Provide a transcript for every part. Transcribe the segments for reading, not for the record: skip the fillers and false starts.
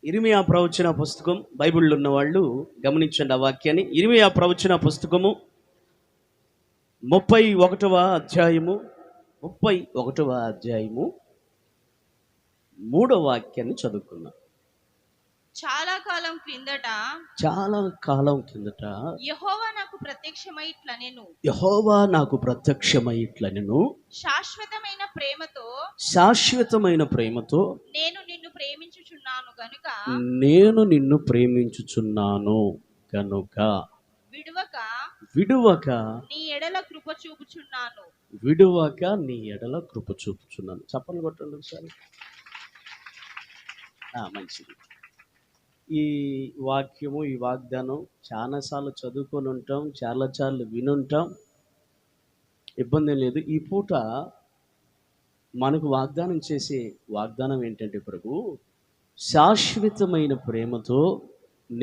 ఇర్మియా ప్రవచన పుస్తకం బైబిల్లో ఉన్న వాళ్ళు గమనించండి ఆ వాక్యాన్ని. ఇర్మియా ప్రవచన పుస్తకము 31వ అధ్యాయము 31వ అధ్యాయము 3వ వాక్యాన్ని చదువుకున్నాం. చాలా కాలం కిందట యెహోవా నాకు ప్రత్యక్షమై ఇట్లనెను, శాశ్వతమైన ప్రేమతో నేను నిన్ను ప్రేమించుచున్నాను గనుక విడువక నీ ఎడల కృప చూపుచున్నాను. చప్పట్లు కొట్టండి ఒకసారి. మంచిది. ఈ వాక్యము, ఈ వాగ్దానం చాలాసార్లు చదువుకొని ఉంటాం, చాలాసార్లు వినుంటాం, ఇబ్బంది లేదు. ఈ పూట మనకు వాగ్దానం చేసే వాగ్దానం ఏంటంటే, ప్రభు శాశ్వతమైన ప్రేమతో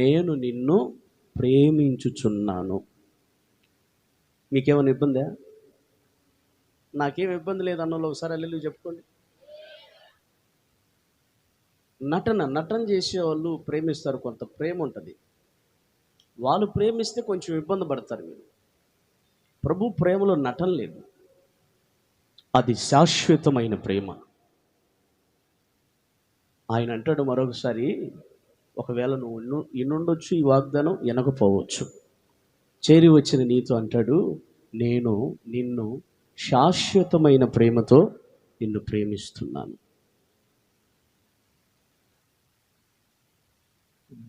నేను నిన్ను ప్రేమించుచున్నాను. మీకేమైనా ఇబ్బందా? నాకేం ఇబ్బంది లేదు అన్నోళ్ళు ఒకసారి హల్లెలూయా చెప్పుకోండి. నటన చేసేవాళ్ళు ప్రేమిస్తారు, కొంత ప్రేమ ఉంటుంది. వాళ్ళు ప్రేమిస్తే కొంచెం ఇబ్బంది పడతారు. మీరు ప్రభు ప్రేమలో నటన లేదు, అది శాశ్వతమైన ప్రేమ. ఆయన అంటాడు మరొకసారి, ఒకవేళ నువ్వు ఇన్నుండొచ్చు, ఈ వాగ్దానం వినకపోవచ్చు, చేరి వచ్చిన నీతో అంటాడు, నేను నిన్ను శాశ్వతమైన ప్రేమతో నిన్ను ప్రేమిస్తున్నాను.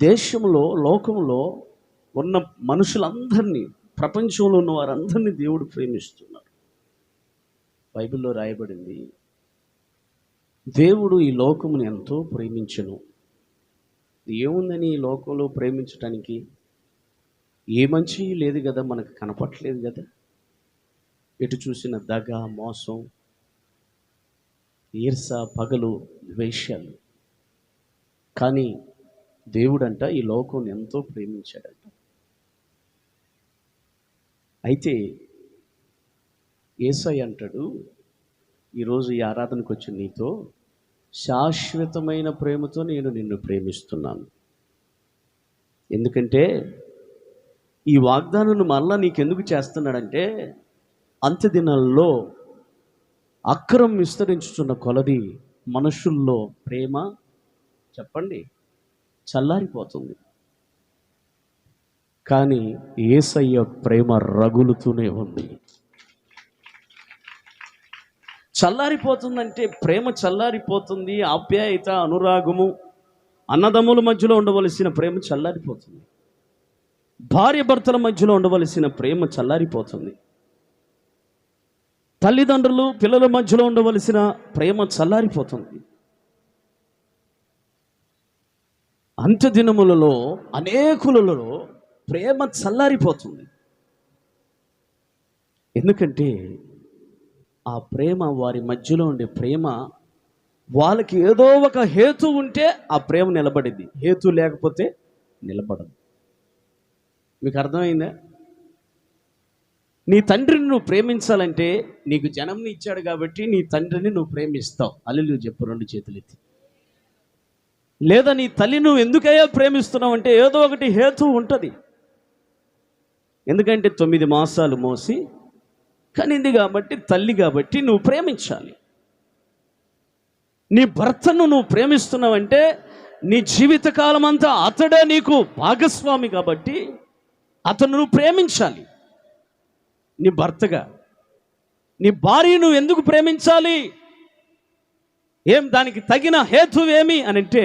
దేశంలో, లోకంలో ఉన్న మనుషులందరినీ, ప్రపంచంలో ఉన్న వారందరినీ దేవుడు ప్రేమిస్తున్నారు. బైబిల్లో రాయబడింది, దేవుడు ఈ లోకమును ఎంతో ప్రేమించెను. ఏముందని ఈ లోకంలో ప్రేమించటానికి? ఏ మంచి లేదు కదా, మనకు కనపట్లేదు కదా. ఎటు చూసిన దగ, మోసం, ఈర్ష, పగలు, ద్వేషాలు. కానీ దేవుడంట ఈ లోకం ఎంతో ప్రేమించాడంట. అయితే యేసయ్య అంటాడు, ఈరోజు ఈ ఆరాధనకు వచ్చిన నీతో శాశ్వతమైన ప్రేమతో నేను నిన్ను ప్రేమిస్తున్నాను. ఎందుకంటే ఈ వాగ్దానాన్ని మళ్ళా నీకెందుకు చేస్తున్నాడంటే, అంత్య దినాల్లో అక్రమం విస్తరించుచున్న కొలది మనుషుల్లో ప్రేమ, చెప్పండి, చల్లారిపోతుంది. కానీ యేసయ్య ప్రేమ రగులుతూనే ఉంది. చల్లారిపోతుందంటే ప్రేమ చల్లారిపోతుంది. ఆప్యాయత, అనురాగము, అన్నదమ్ముల మధ్యలో ఉండవలసిన ప్రేమ చల్లారిపోతుంది. భార్య భర్తల మధ్యలో ఉండవలసిన ప్రేమ చల్లారిపోతుంది. తల్లిదండ్రులు పిల్లల మధ్యలో ఉండవలసిన ప్రేమ చల్లారిపోతుంది. అంత్య దినములలో అనేకులలో ప్రేమ చల్లారిపోతుంది. ఎందుకంటే ఆ ప్రేమ, వారి మధ్యలో ఉండే ప్రేమ, వాళ్ళకి ఏదో ఒక హేతు ఉంటే ఆ ప్రేమ నిలబడింది, హేతు లేకపోతే నిలబడదు. మీకు అర్థమైందా? నీ తండ్రిని నువ్వు ప్రేమించాలంటే, నీకు జన్మని ఇచ్చాడు కాబట్టి నీ తండ్రిని నువ్వు ప్రేమిస్తావు. హల్లెలూయా చెప్పు, 2 చేతులు ఎత్తి. లేదా నీ తల్లి నువ్వు ఎందుకయ్యా ప్రేమిస్తున్నావు అంటే, ఏదో ఒకటి హేతు ఉంటుంది. ఎందుకంటే 9 మాసాలు మోసి కనింది కాబట్టి, తల్లి కాబట్టి నువ్వు ప్రేమించాలి. నీ భర్తను నువ్వు ప్రేమిస్తున్నావంటే, నీ జీవితకాలం అంతా అతడే నీకు భాగస్వామి కాబట్టి అతను నువ్వు ప్రేమించాలి. నీ భర్తగా నీ భార్య నువ్వు ఎందుకు ప్రేమించాలి? దానికి తగిన హేతు ఏమి అని అంటే,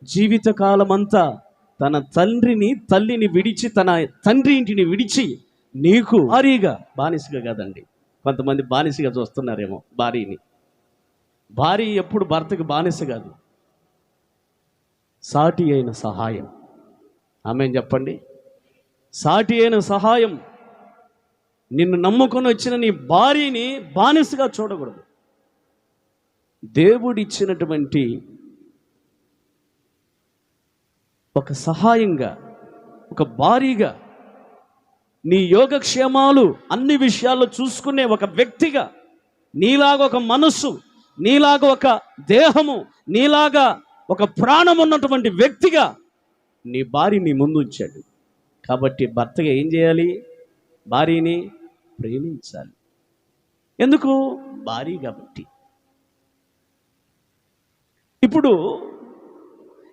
జీవితకాలం అంతా తన తల్లిని విడిచి, తన తండ్రి ఇంటిని విడిచి నీకు భారీగా, బానిసగా కాదండి, కొంతమంది బానిసగా చూస్తున్నారేమో భార్యని. భార్య ఎప్పుడు భర్తకు బానిస కాదు, సాటి అయిన సహాయం. ఆమేన్ చెప్పండి. సాటి అయిన సహాయం. నిన్ను నమ్ముకొని వచ్చిన నీ భార్యని బానిసగా చూడకూడదు. దేవుడిచ్చినటువంటి ఒక సహాయంగా, ఒక భార్యగా, నీ యోగక్షేమాలు అన్ని విషయాల్లో చూసుకునే ఒక వ్యక్తిగా, నీలాగా ఒక మనస్సు, నీలాగా ఒక దేహము, నీలాగా ఒక ప్రాణం ఉన్నటువంటి వ్యక్తిగా నీ భార్య నీ ముందు ఉంచాడు. కాబట్టి భర్తగా ఏం చేయాలి? భార్యని ప్రేమించాలి. ఎందుకు? భార్య కాబట్టి. ఇప్పుడు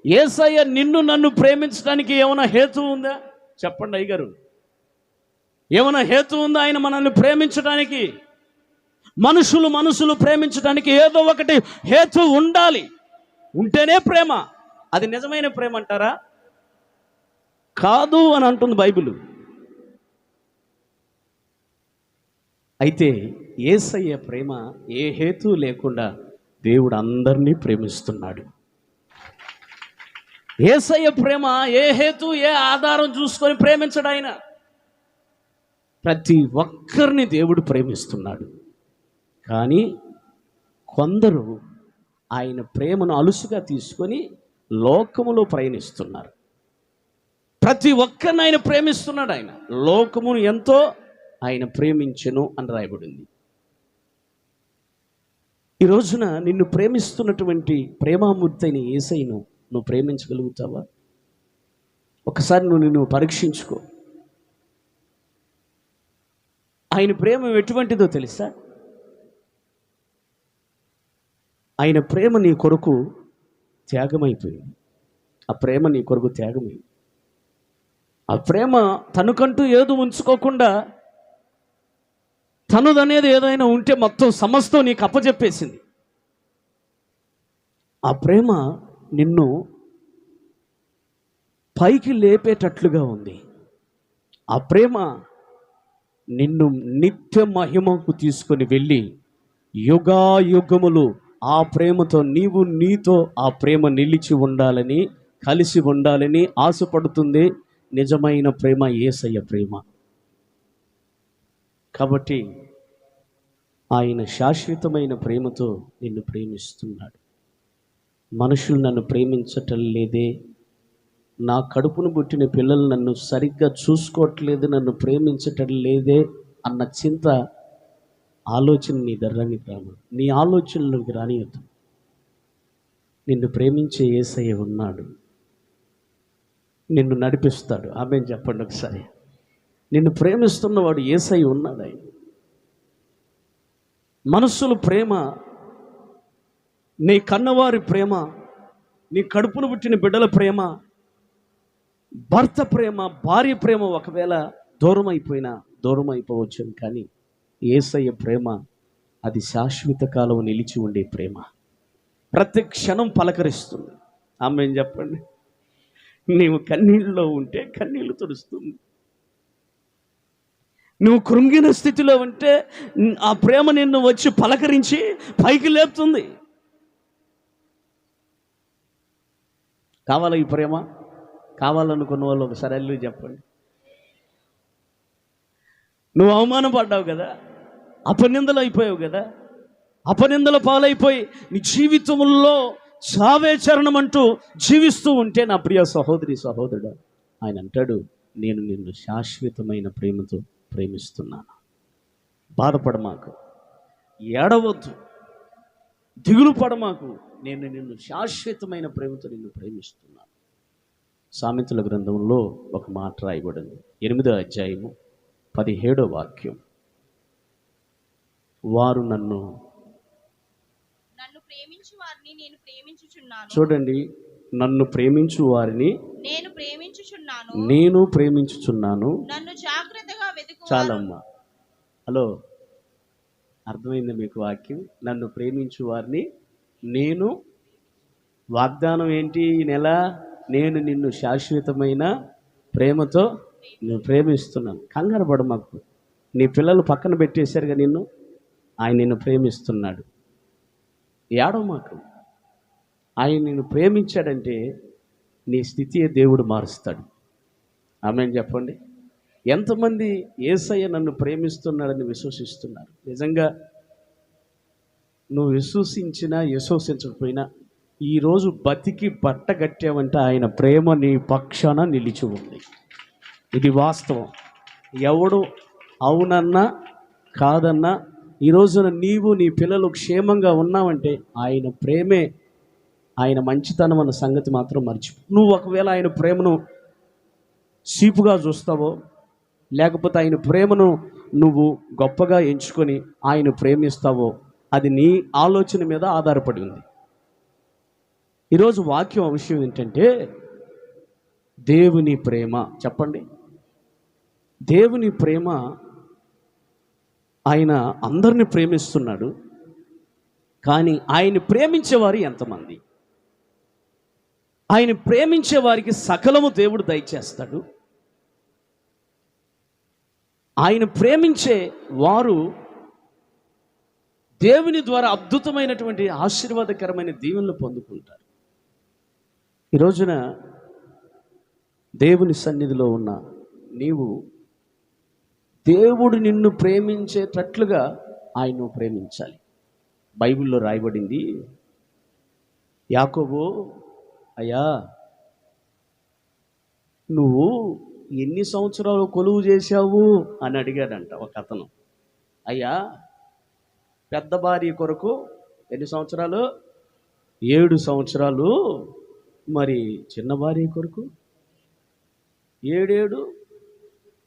యేసయ్య నిన్ను నన్ను ప్రేమించడానికి ఏమైనా హేతు ఉందా? చెప్పండి అయ్యగారు, ఏమైనా హేతు ఉందా ఆయన మనల్ని ప్రేమించడానికి? మనుషులు ప్రేమించడానికి ఏదో ఒకటి హేతు ఉండాలి. ఉంటేనే ప్రేమ. అది నిజమైన ప్రేమ అంటారా? కాదు అని అంటుంది బైబిల్. అయితే యేసయ్య ప్రేమ ఏ హేతు లేకుండా దేవుడు అందరినీ ప్రేమిస్తున్నాడు. యేసయ్య ప్రేమ ఏ హేతు ఏ ఆధారం చూసుకొని ప్రేమించడు. ఆయన ప్రతి ఒక్కరిని దేవుడు ప్రేమిస్తున్నాడు. కానీ కొందరు ఆయన ప్రేమను అలుసుగా తీసుకొని లోకములో ప్రయాణిస్తున్నారు. ప్రతి ఒక్కరిని ఆయన ప్రేమిస్తున్నాడు. ఆయన లోకమును ఎంతో ఆయన ప్రేమించెను అని రాయబడింది. ఈ రోజున నిన్ను ప్రేమిస్తున్నటువంటి ప్రేమామూర్తి అయిన యేసయ్యను నువ్వు ప్రేమించగలుగుతావా? ఒకసారి నిన్ను పరీక్షించుకో. ఆయన ప్రేమ ఎటువంటిదో తెలుసా? ఆయన ప్రేమ నీ కొరకు త్యాగమైపోయింది. ఆ ప్రేమ నీ కొరకు త్యాగమైంది. ఆ ప్రేమ తనకంటూ ఏదో ఉంచుకోకుండా తనదనేది ఏదైనా ఉంటే మొత్తం సమస్తం నీకు అప్పచెప్పేసింది. ఆ ప్రేమ నిన్ను పైకి లేపేటట్లుగా ఉంది. ఆ ప్రేమ నిన్ను నిత్య మహిమకు తీసుకొని వెళ్ళి యుగాయుగములు ఆ ప్రేమతో నీతో ఆ ప్రేమ నిలిచి ఉండాలని, కలిసి ఉండాలని ఆశపడుతుంది. నిజమైన ప్రేమ యేసయ్య ప్రేమ. కాబట్టి ఆయన శాశ్వతమైన ప్రేమతో నిన్ను ప్రేమిస్తున్నాడు. మనుషులు నన్ను ప్రేమించటం లేదే, నా కడుపును పుట్టిన పిల్లలు నన్ను సరిగ్గా చూసుకోవట్లేదు, నన్ను ప్రేమించటం లేదే అన్న చింత, ఆలోచన నీ దగ్గరికి రాను, నీ ఆలోచనలోకి రానియద్దు. నిన్ను ప్రేమించే యేసయ్య ఉన్నాడు, నిన్ను నడిపిస్తాడు. ఆమేన్ చెప్పండి ఒకసారి. నిన్ను ప్రేమిస్తున్నవాడు యేసయ్య ఉన్నాడు. ఆయన మనస్సుల ప్రేమ, నీ కన్నవారి ప్రేమ, నీ కడుపును పుట్టిన బిడ్డల ప్రేమ, భర్త ప్రేమ, భార్య ప్రేమ ఒకవేళ దూరం అయిపోవచ్చు. కానీ యేసయ్య ప్రేమ అది శాశ్వత కాలం నిలిచి ఉండే ప్రేమ. ప్రతి క్షణం పలకరిస్తుంది. ఆమేన్ చెప్పండి. నీవు కన్నీళ్ళలో ఉంటే కన్నీళ్లు తుడుస్తుంది. నువ్వు కృంగిన స్థితిలో ఉంటే ఆ ప్రేమ నిన్ను వచ్చి పలకరించి పైకి లేపుతుంది. కావాలా ఈ ప్రేమ? కావాలనుకున్న వాళ్ళు ఒకసారి వెళ్ళి చెప్పండి. నువ్వు అవమానపడ్డావు కదా, అపనిందలు అయిపోయావు కదా, అపనిందల పాలైపోయి నీ జీవితంలో చావే చరణం అంటూ జీవిస్తూ ఉంటే నా ప్రియ సహోదరి సహోదరుడు, ఆయన అంటాడు, నేను నిన్ను శాశ్వతమైన ప్రేమతో ప్రేమిస్తున్నాను. బాధపడమాకు, ఏడవద్దు, దిగులు పడమాకు, నేను నిన్ను శాశ్వతమైన ప్రేమతో నిన్ను ప్రేమిస్తున్నాను. సామెతల గ్రంథంలో ఒక మాట రాయబడింది, 8వ అధ్యాయము 17వ వాక్యం. వారు నన్ను ప్రేమించు వారిని నేను ప్రేమించుచున్నాను. చూడండి, నన్ను ప్రేమించు వారిని నేను ప్రేమించుచున్నాను. నన్ను జాగ్రత్తగా వెతుకు. చాలమ్మా. హలో, అర్థమైంది మీకు వాక్యం? నన్ను ప్రేమించు వారిని నేను, వాగ్దానం ఏంటి ఈ నెల? నేను నిన్ను శాశ్వతమైన ప్రేమతో నేను ప్రేమిస్తున్నాను. కంగారు పడు మాకు. నీ పిల్లలు పక్కన పెట్టేశారుగా నిన్ను, ఆయన నిన్ను ప్రేమిస్తున్నాడు. ఏడవ మాకు. ఆయన నిన్ను ప్రేమించాడంటే నీ స్థితియే దేవుడు మారుస్తాడు. ఆమేన్ చెప్పండి. ఎంతమంది యేసయ్య నన్ను ప్రేమిస్తున్నాడని విశ్వసిస్తున్నారు? నిజంగా నువ్వు విశ్వసించినా విశ్వసించకపోయినా ఈరోజు బతికి బట్ట కట్టావంటే ఆయన ప్రేమ నీ పక్షాన నిలిచి ఉంది. ఇది వాస్తవం. ఎవడు అవునన్నా కాదన్నా ఈ రోజున నీవు నీ పిల్లలు క్షేమంగా ఉన్నావంటే ఆయన ప్రేమే ఆయన మంచితనం అన్న సంగతి మాత్రం మర్చిపో. నువ్వు ఒకవేళ ఆయన ప్రేమను చీపుగా చూస్తావో, లేకపోతే ఆయన ప్రేమను నువ్వు గొప్పగా ఎంచుకొని ఆయన ప్రేమిస్తావో, అది నీ ఆలోచన మీద ఆధారపడి ఉంది. ఈరోజు వాక్యం విషయం ఏంటంటే దేవుని ప్రేమ. చెప్పండి, దేవుని ప్రేమ. ఆయన అందరిని ప్రేమిస్తున్నాడు, కానీ ఆయన ప్రేమించేవారు ఎంతమంది? ఆయన ప్రేమించే వారికి సకలము దేవుడు దయచేస్తాడు. ఆయన ప్రేమించే వారు దేవుని ద్వారా అద్భుతమైనటువంటి ఆశీర్వాదకరమైన దీవెనలు పొందుకుంటారు. ఈ రోజున దేవుని సన్నిధిలో ఉన్న నీవు దేవుడు నిన్ను ప్రేమించేటట్లుగా ఆయన్ను ప్రేమించాలి. బైబిల్లో రాయబడింది, యాకోబు అయ్యా నువ్వు ఎన్ని సంవత్సరాలు కొలువు చేశావు అని అడిగాడంట ఒక అతను. అయ్యా పెద్ద భార్య కొరకు ఎన్ని సంవత్సరాలు? 7 సంవత్సరాలు. మరి చిన్న భార్య కొరకు 7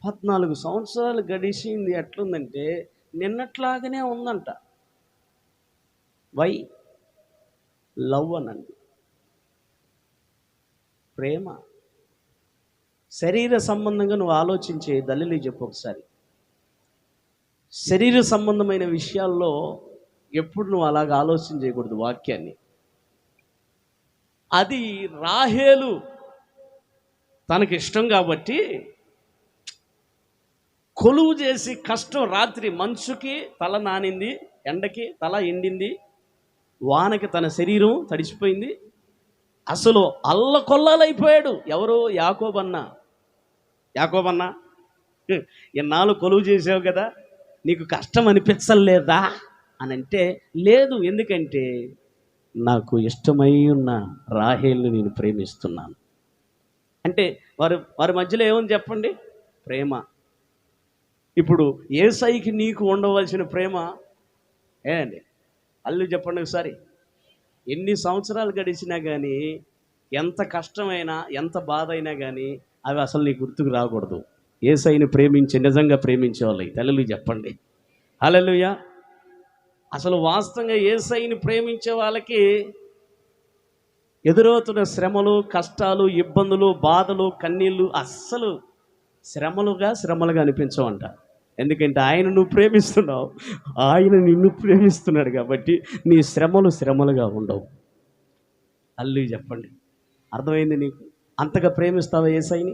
14 సంవత్సరాలు గడిచింది. ఎట్లుందంటే నిన్నట్లాగానే ఉందంట. వై? లవ్ అనండి, ప్రేమ. శరీర సంబంధంగా నువ్వు ఆలోచించే దళిలి చెప్పు ఒకసారి. శరీర సంబంధమైన విషయాల్లో ఎప్పుడు నువ్వు అలాగ ఆలోచన చేయకూడదు వాక్యాన్ని. అది రాహేలు తనకి ఇష్టం కాబట్టి కొలువు చేసి కష్టం, రాత్రి మంచుకి తల నానింది, ఎండకి తల ఎండింది, వానకి తన శరీరం తడిసిపోయింది, అసలు అల్లకొల్లాలైపోయాడు. ఎవరు? యాకోబన్నా. యాకోబన్నా, ఎన్నాళ్ళు కొలువు చేసావు కదా, నీకు కష్టం అనిపించలేదా అని అంటే, లేదు, ఎందుకంటే నాకు ఇష్టమై ఉన్న రాహేల్ని నేను ప్రేమిస్తున్నాను అంటే వారి మధ్యలో ఏముంది చెప్పండి? ప్రేమ. ఇప్పుడు యేసయ్యకి నీకు ఉండవలసిన ప్రేమ ఏండి? అల్లు చెప్పండి ఒకసారి. ఎన్ని సంవత్సరాలు గడిచినా కానీ, ఎంత కష్టమైనా, ఎంత బాధ అయినా కానీ అవి అసలు నీకు గుర్తుకు రాకూడదు. యేసయ్యని ప్రేమించే, నిజంగా ప్రేమించే వాళ్ళకి తల్లులు చెప్పండి హల్లెలూయా. అసలు వాస్తవంగా యేసయ్యని ప్రేమించే వాళ్ళకి ఎదురవుతున్న శ్రమలు, కష్టాలు, ఇబ్బందులు, బాధలు, కన్నీళ్ళు అస్సలు శ్రమలుగా అనిపించవంట. ఎందుకంటే ఆయన నువ్వు ప్రేమిస్తున్నావు, ఆయన నిన్ను ప్రేమిస్తున్నాడు కాబట్టి నీ శ్రమలుగా ఉండవు. హల్లెలూయా చెప్పండి. అర్థమైంది నీకు? అంతగా ప్రేమిస్తావా యేసయ్యని?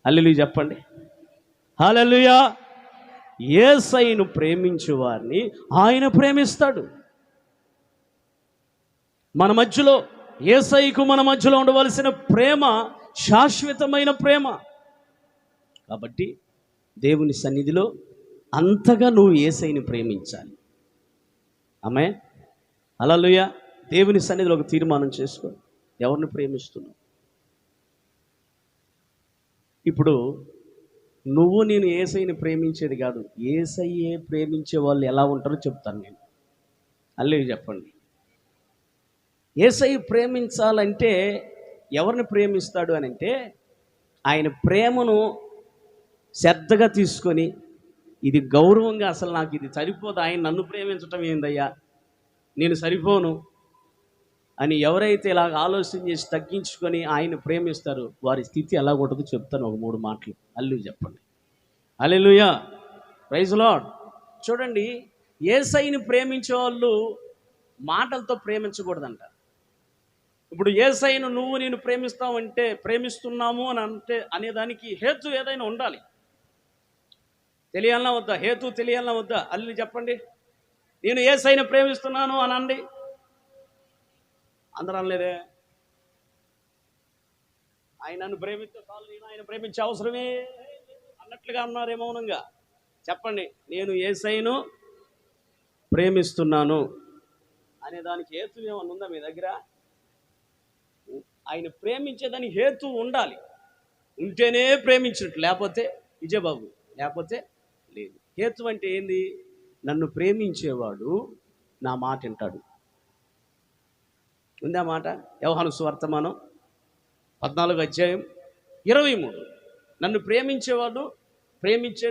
హల్లెలూయా చెప్పండి. హల్లెలూయా. యేసయ్యను ప్రేమించే వారిని ఆయన ప్రేమిస్తాడు. మన మధ్యలో, యేసయ్యకు మన మధ్యలో ఉండవలసిన ప్రేమ శాశ్వతమైన ప్రేమ. కాబట్టి దేవుని సన్నిధిలో అంతగా నువ్వు యేసయ్యని ప్రేమించాలి. ఆమె హల్లెలూయా. దేవుని సన్నిధిలో ఒక తీర్మానం చేసుకో, ఎవరిని ప్రేమిస్తున్నావు? ఇప్పుడు నువ్వు నేను యేసయ్యని ప్రేమించేది కాదు, యేసయ్యే ప్రేమించే వాళ్ళు ఎలా ఉంటారో చెప్తాను నేను. హల్లెలూయా చెప్పండి. యేసయ్య ప్రేమించాలంటే ఎవరిని ప్రేమిస్తాడు అని అంటే, ఆయన ప్రేమను శ్రద్ధగా తీసుకొని, ఇది గౌరవంగా, అసలు నాకు ఇది సరిపోదు, ఆయన నన్ను ప్రేమించటం ఏందయ్యా, నేను సరిపోను అని ఎవరైతే ఇలాగ ఆలోచన చేసి తగ్గించుకొని ఆయన ప్రేమిస్తారో వారి స్థితి ఎలా ఉంటుందో చెప్తాను ఒక 3 మాటలు. హల్లెలూయా చెప్పండి. హల్లెలూయా. Praise Lord. చూడండి, యేసయ్యని ప్రేమించే వాళ్ళు మాటలతో ప్రేమించకూడదంట. ఇప్పుడు యేసయ్యను నువ్వు నేను ప్రేమిస్తామంటే, ప్రేమిస్తున్నాము అని అంటే అనేదానికి హేతు ఏదైనా ఉండాలి. తెలియాలన్నా వద్దా? హేతు తెలియాలన్నా వద్దా? హల్లెలూయా చెప్పండి. నేను యేసయ్యని ప్రేమిస్తున్నాను అని అండి. అందరూ అనలేదే. ఆయన నన్ను ప్రేమిస్తే చాలు, నేను ఆయన ప్రేమించే అవసరమే అన్నట్లుగా అన్నారే మౌనంగా. చెప్పండి, నేను యేసయ్యను ప్రేమిస్తున్నాను అనే దానికి హేతు ఏమన్నా ఉందా మీ దగ్గర? ఆయన ప్రేమించేదానికి హేతు ఉండాలి, ఉంటేనే ప్రేమించినట్టు, లేకపోతే విజయబాబు, లేకపోతే లేదు. హేతు అంటే ఏంది? నన్ను ప్రేమించేవాడు నా మాట వింటాడు. ఉందా మాట? యోహాను సువార్తమానం 14:23. నన్ను ప్రేమించేవాడు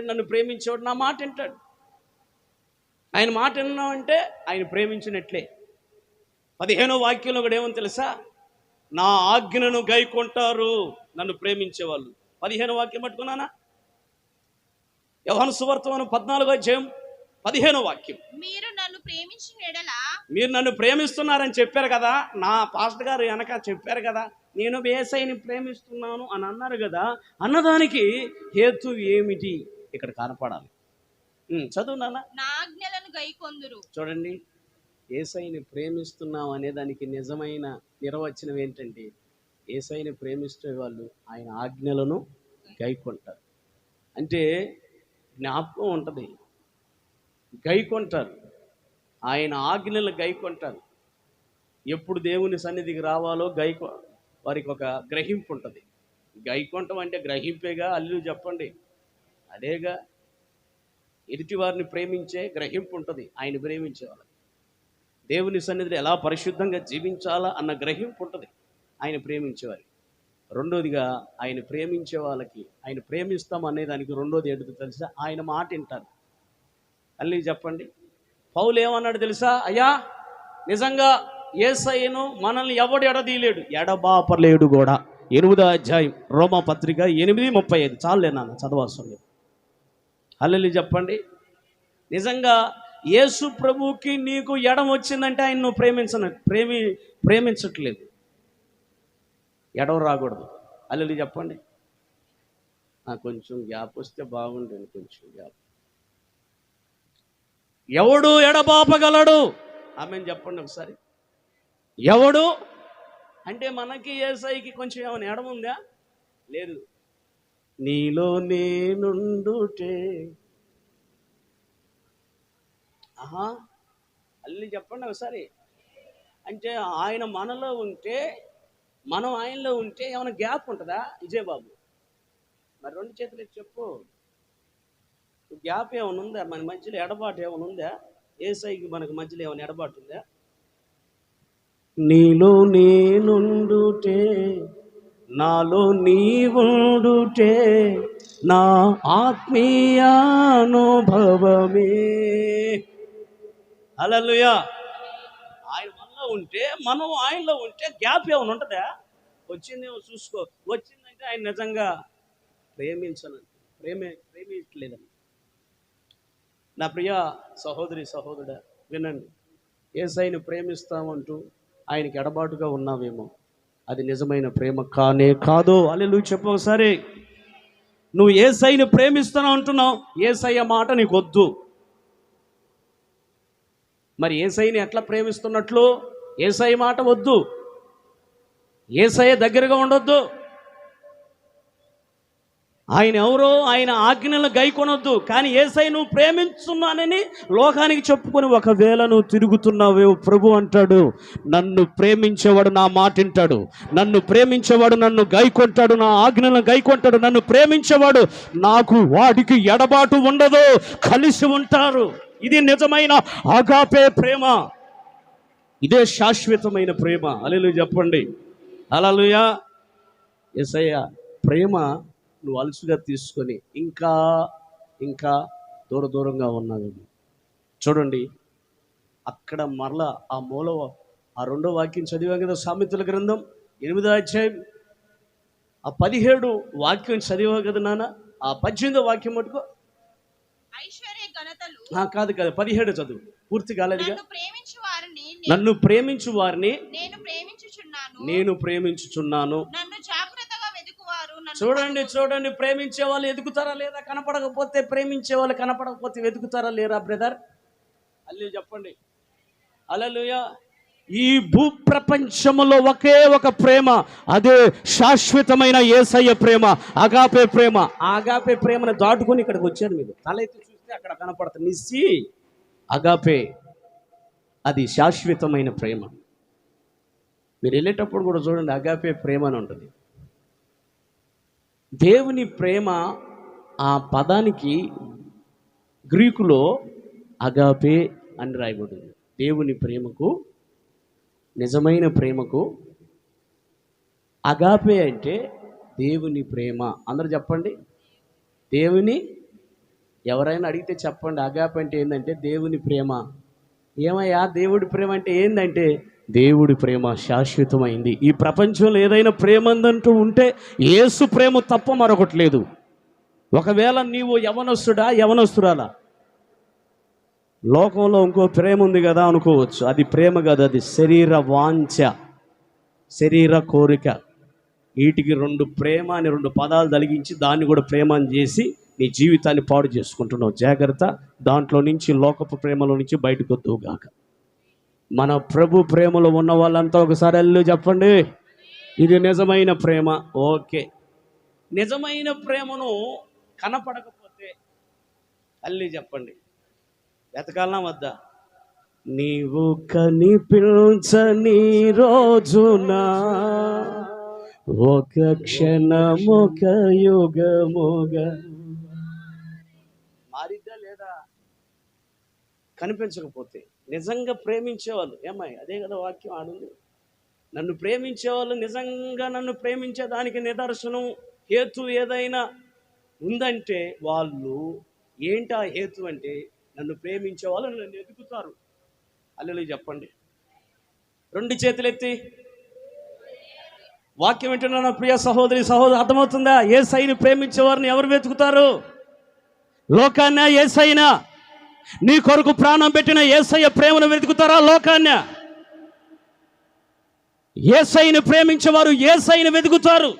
నన్ను ప్రేమించేవాడు నా మాట వింటాడు. ఆయన మాట విన్నామంటే ఆయన ప్రేమించినట్లే. 15వ వాక్యంలో కూడా ఏమని తెలుసా? నా ఆజ్ఞను గైకొంటారు నన్ను ప్రేమించేవాళ్ళు. 15వ వాక్యం పట్టుకున్నానా? యోహాను సువార్తమానం 14:15 వాక్యం. మీరు నన్ను ప్రేమించిన ఎడల, మీరు నన్ను ప్రేమిస్తున్నారని చెప్పారు కదా, నా పాస్టర్ గారు వెనక చెప్పారు కదా, నేను యేసయ్యని ప్రేమిస్తున్నాను అని అన్నారు కదా, అన్నదానికి హేతు ఏమిటి ఇక్కడ కనపడాలి. చదువు నాన్న. నా ఆజ్ఞలను గైకొందురు. చూడండి, యేసయ్యని ప్రేమిస్తున్నాం అనేదానికి నిజమైన నిర్వచనం ఏంటంటే, యేసయ్యని ప్రేమిస్తే వాళ్ళు ఆయన ఆజ్ఞలను గైకొంటారు. అంటే జ్ఞాపకం ఉంటుంది, గైకొంటారు, ఆయన ఆజ్ఞలు గైకొంటారు. ఎప్పుడు దేవుని సన్నిధికి రావాలో వారికి ఒక గ్రహింపు ఉంటుంది. గైకొంటం అంటే గ్రహింపేగా. అల్లు చెప్పండి, అదేగా. ఎదుటి వారిని ప్రేమించే గ్రహింపు ఉంటుంది ఆయన ప్రేమించే వాళ్ళకి. దేవుని సన్నిధిలో ఎలా పరిశుద్ధంగా జీవించాలా అన్న గ్రహింపు ఉంటుంది ఆయన ప్రేమించేవారికి. రెండోదిగా ఆయన ప్రేమించే వాళ్ళకి, ఆయన ప్రేమిస్తాం అనేదానికి రెండోది ఏంటో తెలుసా? ఆయన మాట వింటారు. అల్లి చెప్పండి. పౌలు ఏమన్నాడు తెలుసా? అయ్యా, నిజంగా యేసయ్యను మనల్ని ఎవడు ఎడదీయలేడు, ఎడబాపలేడు కూడా. 8వ అధ్యాయం రోమా పత్రిక 8:35. చాలులే నాన్న, చదవాల్సిన లేదు. అల్లి చెప్పండి. నిజంగా యేసు ప్రభువుకి నీకు ఎడం వచ్చిందంటే ఆయన నువ్వు ప్రేమించట్లేదు. ఎడవ రాకూడదు. అల్లి చెప్పండి. కొంచెం గ్యాప్ వస్తే బాగుంటుంది, కొంచెం గ్యాప్. ఎవడు ఎడబాపగలడు? ఆమెను చెప్పండి ఒకసారి. ఎవడు అంటే మనకి యేసయ్యకి కొంచెం ఏమైనా ఎడముందా? లేదు. నీలో నేనుండుటే. అల్లి చెప్పండి ఒకసారి. అంటే ఆయన మనలో ఉంటే, మనం ఆయనలో ఉంటే ఏమైనా గ్యాప్ ఉంటుందా విజయబాబు? మరి 2 చేతులు చెప్పు. గ్యాప్ ఏమైనా ఉందా? మన మధ్యలో ఎడబాటు ఏమైనా ఉందా? యేసయ్యకి మనకు మధ్యలో ఏమైనా ఎడబాటు ఉందా? నీలో నేనుండుటే, నాలో నీవుండుటే, నా ఆత్మీయానుభవమే. హల్లెలూయా. ఆయన మనలో ఉంటే, మనం ఆయనలో ఉంటే గ్యాప్ ఏమైనా ఉంటుందా? వచ్చిందేమో చూసుకో. వచ్చిందంటే ఆయన నిజంగా ప్రేమించలేదని. నా ప్రియ సహోదరి సహోదరుడా, వినండి. యేసయ్యను ప్రేమిస్తామంటూ ఆయనకి ఎడబాటుగా ఉన్నావేమో, అది నిజమైన ప్రేమ కానే కాదు. హల్లెలూయా చెప్పు ఒకసారి. నువ్వు యేసయ్యను ప్రేమిస్తాను అంటున్నావు, యేసయ్య మాట నీకు వద్దు. మరి యేసయ్యని ఎట్లా ప్రేమిస్తున్నట్లు? యేసయ్య మాట వద్దు, యేసయ్య దగ్గరగా ఉండొద్దు, ఆయన ఎవరో ఆయన ఆజ్ఞలను గైకొనొద్దు. కానీ యేసయ్య నువ్వు ప్రేమిస్తున్నానని లోకానికి చెప్పుకొని ఒకవేళ నువ్వు తిరుగుతున్నావేమో, ప్రభు అంటాడు, నన్ను ప్రేమించేవాడు నా మాట వింటాడు, నన్ను ప్రేమించేవాడు నన్ను గైకొంటాడు, నా ఆజ్ఞలను గైకొంటాడు, నన్ను ప్రేమించేవాడు నాకు వాడికి ఎడబాటు ఉండదు, కలిసి ఉంటారు. ఇది నిజమైన అగాపే ప్రేమ, ఇదే శాశ్వతమైన ప్రేమ. హల్లెలూయా చెప్పండి. హల్లెలూయా. యేసయ్య ప్రేమ నువ్వు అలసుగా తీసుకొని ఇంకా ఇంకా దూరంగా ఉన్నావు. చూడండి, అక్కడ మరలా ఆ మూల ఆ 2వ వాక్యం చదివాం కదా, సామెతల గ్రంథం 8వ అధ్యాయం 17 వాక్యం చదివా కదా నాన్న. ఆ 18వ వాక్యం మటుకు ఐశ్వర్య ఘనతలు కాదు 17 చదువు, పూర్తి కాలేదుగా. నన్ను ప్రేమించు వారిని నేను ప్రేమించుచున్నాను. నన్ను జాగ్రత్తగా వెదుకువారు. చూడండి, ప్రేమించే వాళ్ళు ఎదుగుతారా లేదా? కనపడకపోతే ప్రేమించే వాళ్ళు కనపడకపోతే వెతుకుతారా లేరా బ్రదర్? అల్లు చెప్పండి. హల్లెలూయా. ఈ భూప్రపంచంలో ఒకే ఒక ప్రేమ, అదే శాశ్వతమైన యేసయ్య ప్రేమ, అగాపే ప్రేమ. ఆ అగాపే ప్రేమను దాటుకొని ఇక్కడికి వచ్చారు. మీరు తల ఎత్తి చూస్తే అక్కడ కనపడుతుంది నిస్సి అగాపే. అది శాశ్వతమైన ప్రేమ. మీరు వెళ్ళేటప్పుడు కూడా చూడండి, అగాపే ప్రేమ అని ఉంటుంది. దేవుని ప్రేమ ఆ పదానికి గ్రీకులో అగాపే అని రాయబడింది. దేవుని ప్రేమకు నిజమైన ప్రేమకు అగాపే అంటే దేవుని ప్రేమ. అందరూ చెప్పండి, దేవుని. ఎవరైనా అడిగితే చెప్పండి, అగాపే అంటే ఏంటంటే దేవుని ప్రేమ. ఏమయ్యా దేవుడి ప్రేమ అంటే ఏందంటే, దేవుడి ప్రేమ శాశ్వతమైంది. ఈ ప్రపంచంలో ఏదైనా ప్రేమ అందంటూ ఉంటే యేసు ప్రేమ తప్ప మరొకటి లేదు. ఒకవేళ నీవు యవనస్తురాలా, లోకంలో ఇంకో ప్రేమ ఉంది కదా అనుకోవచ్చు. అది ప్రేమ కాదు, అది శరీర వాంఛ, శరీర కోరిక. వీటికి ప్రేమ అని 2 పదాలు తలిగించి దాన్ని కూడా ప్రేమ అని చేసి నీ జీవితాన్ని పాడు చేసుకుంటున్నావు. జాగ్రత్త, దాంట్లో నుంచి, లోకపు ప్రేమలో నుంచి బయటకు వద్దువుగాక. మన ప్రభు ప్రేమలో ఉన్న వాళ్ళంతా ఒకసారి అల్లు చెప్పండి, ఇది నిజమైన ప్రేమ. ఓకే, నిజమైన ప్రేమను కనపడకపోతే అల్లి చెప్పండి, వెతకాలనా వద్దా? నీవు కనిపించని రోజున ఒక క్షణమొక యుగముగా మారిద్దా లేదా? కనిపించకపోతే నిజంగా ప్రేమించేవాళ్ళు, ఏమై అదే కదా వాక్యం ఆడుంది. నన్ను ప్రేమించేవాళ్ళు, నిజంగా నన్ను ప్రేమించేదానికి నిదర్శనం, హేతు ఏదైనా ఉందంటే వాళ్ళు ఏంటా హేతు అంటే, నన్ను ప్రేమించే వాళ్ళు నన్ను ఎదుగుతారు. హల్లెలూయా చెప్పండి, 2 చేతులు ఎత్తి. వాక్యం వింటున్నా నా ప్రియ సహోదరి సహోదరు, అర్థమవుతుందా? యేసయ్యని ప్రేమించే వారిని ఎవరు వెతుకుతారు? లోకాన్న యేసయ్యనా? నీ కొరకు ప్రాణం పెట్టిన యేసయ్య ప్రేమను వెతుకుతారా? లోకాన్న? యేసయ్యని ప్రేమించేవారు యేసయ్యని వెతుకుతారు.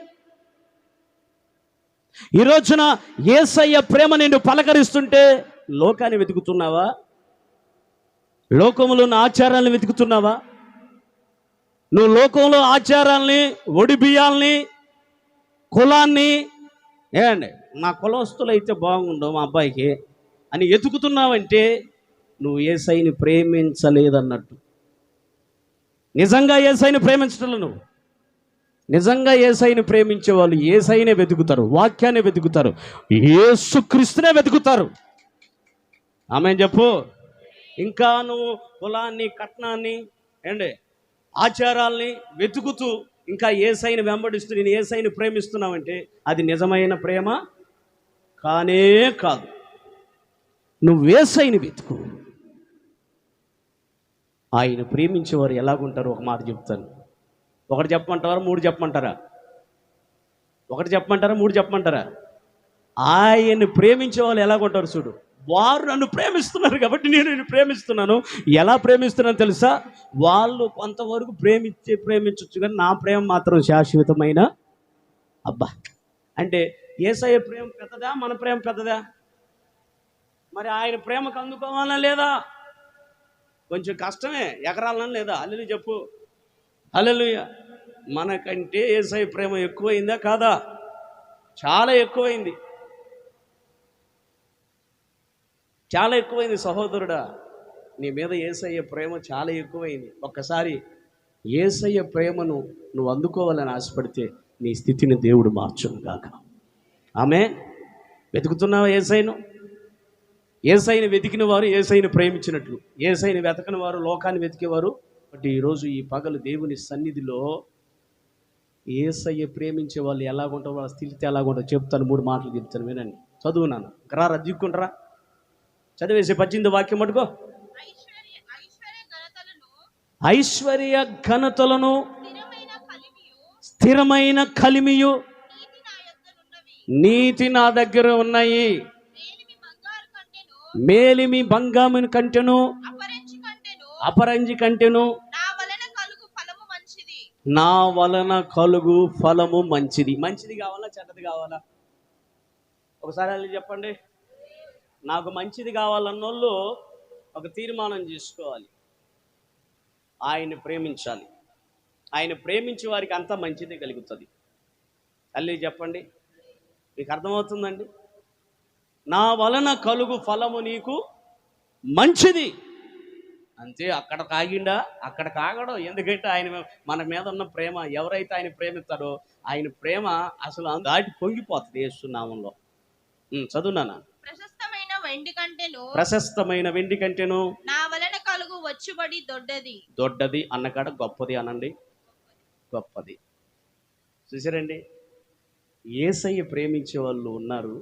ఈ రోజున యేసయ్య ప్రేమ నిన్ను పలకరిస్తుంటే లోకాన్ని వెతుకుతున్నావా? లోకంలో ఉన్న ఆచారాలను వెతుకుతున్నావా? నువ్వు లోకంలో ఆచారాల్ని, ఒడిబియ్యాల్ని, కులాన్ని, ఏమండి మా కులస్తులు అయితే బాగుండవు మా అబ్బాయికి అని ఎతుకుతున్నావంటే నువ్వు యేసయ్యని ప్రేమించలేదన్నట్టు. నిజంగా యేసయ్యని ప్రేమించటంలో నువ్వు నిజంగా యేసయ్యని ప్రేమించే వాళ్ళు యేసయ్యనే వెతుకుతారు, వాక్యాన్ని వెతుకుతారు, యేసుక్రీస్తునే వెతుకుతారు. ఆమేన్ చెప్పు. ఇంకా నువ్వు కులాన్ని, కట్నాన్ని, ఏండి ఆచారాల్ని వెతుకుతూ ఇంకా యేసయ్యని వెంబడిస్తూ నేను యేసయ్యని ప్రేమిస్తున్నావంటే అది నిజమైన ప్రేమ కానే కాదు. నువ్వు యేసయ్యని వెతుకు. ఆయన ప్రేమించేవారు ఎలాగుంటారు ఒక మాట చెప్తాను. 1 చెప్పమంటారా 3 చెప్పమంటారా? 1 చెప్పమంటారా 3 చెప్పమంటారా? ఆయన్ని ప్రేమించే వాళ్ళు ఎలాగుంటారు చూడు. వారు నన్ను ప్రేమిస్తున్నారు కాబట్టి నేను నిన్ను ప్రేమిస్తున్నాను. ఎలా ప్రేమిస్తున్నాను తెలుసా? వాళ్ళు కొంతవరకు ప్రేమించవచ్చు కానీ నా ప్రేమ మాత్రం శాశ్వతమైన. అబ్బా, అంటే యేసయ్య ప్రేమ పెద్దదా, మన ప్రేమ పెద్దదా? మరి ఆయన ప్రేమకు అందుకోవాలా లేదా? కొంచెం కష్టమే, ఎగరాలనా లేదా? హల్లెలూయా చెప్పు. హల్లెలూయా. మనకంటే యేసయ్య ప్రేమ ఎక్కువైందా కాదా? చాలా ఎక్కువైంది, చాలా ఎక్కువైంది సహోదరుడా. నీ మీద యేసయ్య ప్రేమ చాలా ఎక్కువైంది. ఒక్కసారి యేసయ్య ప్రేమను నువ్వు అందుకోవాలని ఆశపడితే నీ స్థితిని దేవుడు మార్చును గాక. ఆమేన్. వెతుకుతున్నావా యేసయ్యను? యేసయ్యని వెతికిన వారు యేసయ్యని ప్రేమించినట్లు, యేసయ్యని వెతకని వారు లోకాన్ని వెతికేవారు. బట్ ఈరోజు ఈ పగలు దేవుని సన్నిధిలో యేసయ్య ప్రేమించే వాళ్ళు ఎలాగుంటారో, వాళ్ళ స్థితి ఎలాగుంటారో చెప్తాను. 3 మాటలు చెప్తాను, వినండి. చదువు నాన్న, రారా దిక్కుంటారా, చదివేసి 18 వాక్యం పట్టుకో. ఐశ్వర్య ఘనతలను స్థిరమైన కలిమియు నీతి నా దగ్గర ఉన్నాయి. మేలిమి బంగాముని కంటెను అపరంజి కంటెను నా వలన కలుగు ఫలము మంచిది. మంచిది కావాలా చెడ్డది కావాలా? ఒకసారి వెళ్ళి చెప్పండి. నాకు మంచిది కావాలన్నోళ్ళు ఒక తీర్మానం చేసుకోవాలి. ఆయన్ని ప్రేమించాలి. ఆయన ప్రేమించే వారికి అంతా మంచిది కలుగుతుంది. తల్లి చెప్పండి, మీకు అర్థమవుతుందండి? నా వలన కలుగు ఫలము నీకు మంచిది. అంతే, అక్కడ కాగిండా? అక్కడ కాగడం. ఎందుకంటే ఆయన మన మీద ఉన్న ప్రేమ, ఎవరైతే ఆయన ప్రేమిస్తాడో ఆయన ప్రేమ అసలు దాటి పొంగిపోతుంది యేసు నామంలో. చదువునానా. ప్రశస్తమైన వెండి కంటెను నా వలన కలుగు వచ్చుబడి దొడ్డది. దొడ్డది అన్నకాడ గొప్పది అనండి. గొప్పది. చూసారండి, యేసయ్య ప్రేమించే వాళ్ళు ఉన్నారు.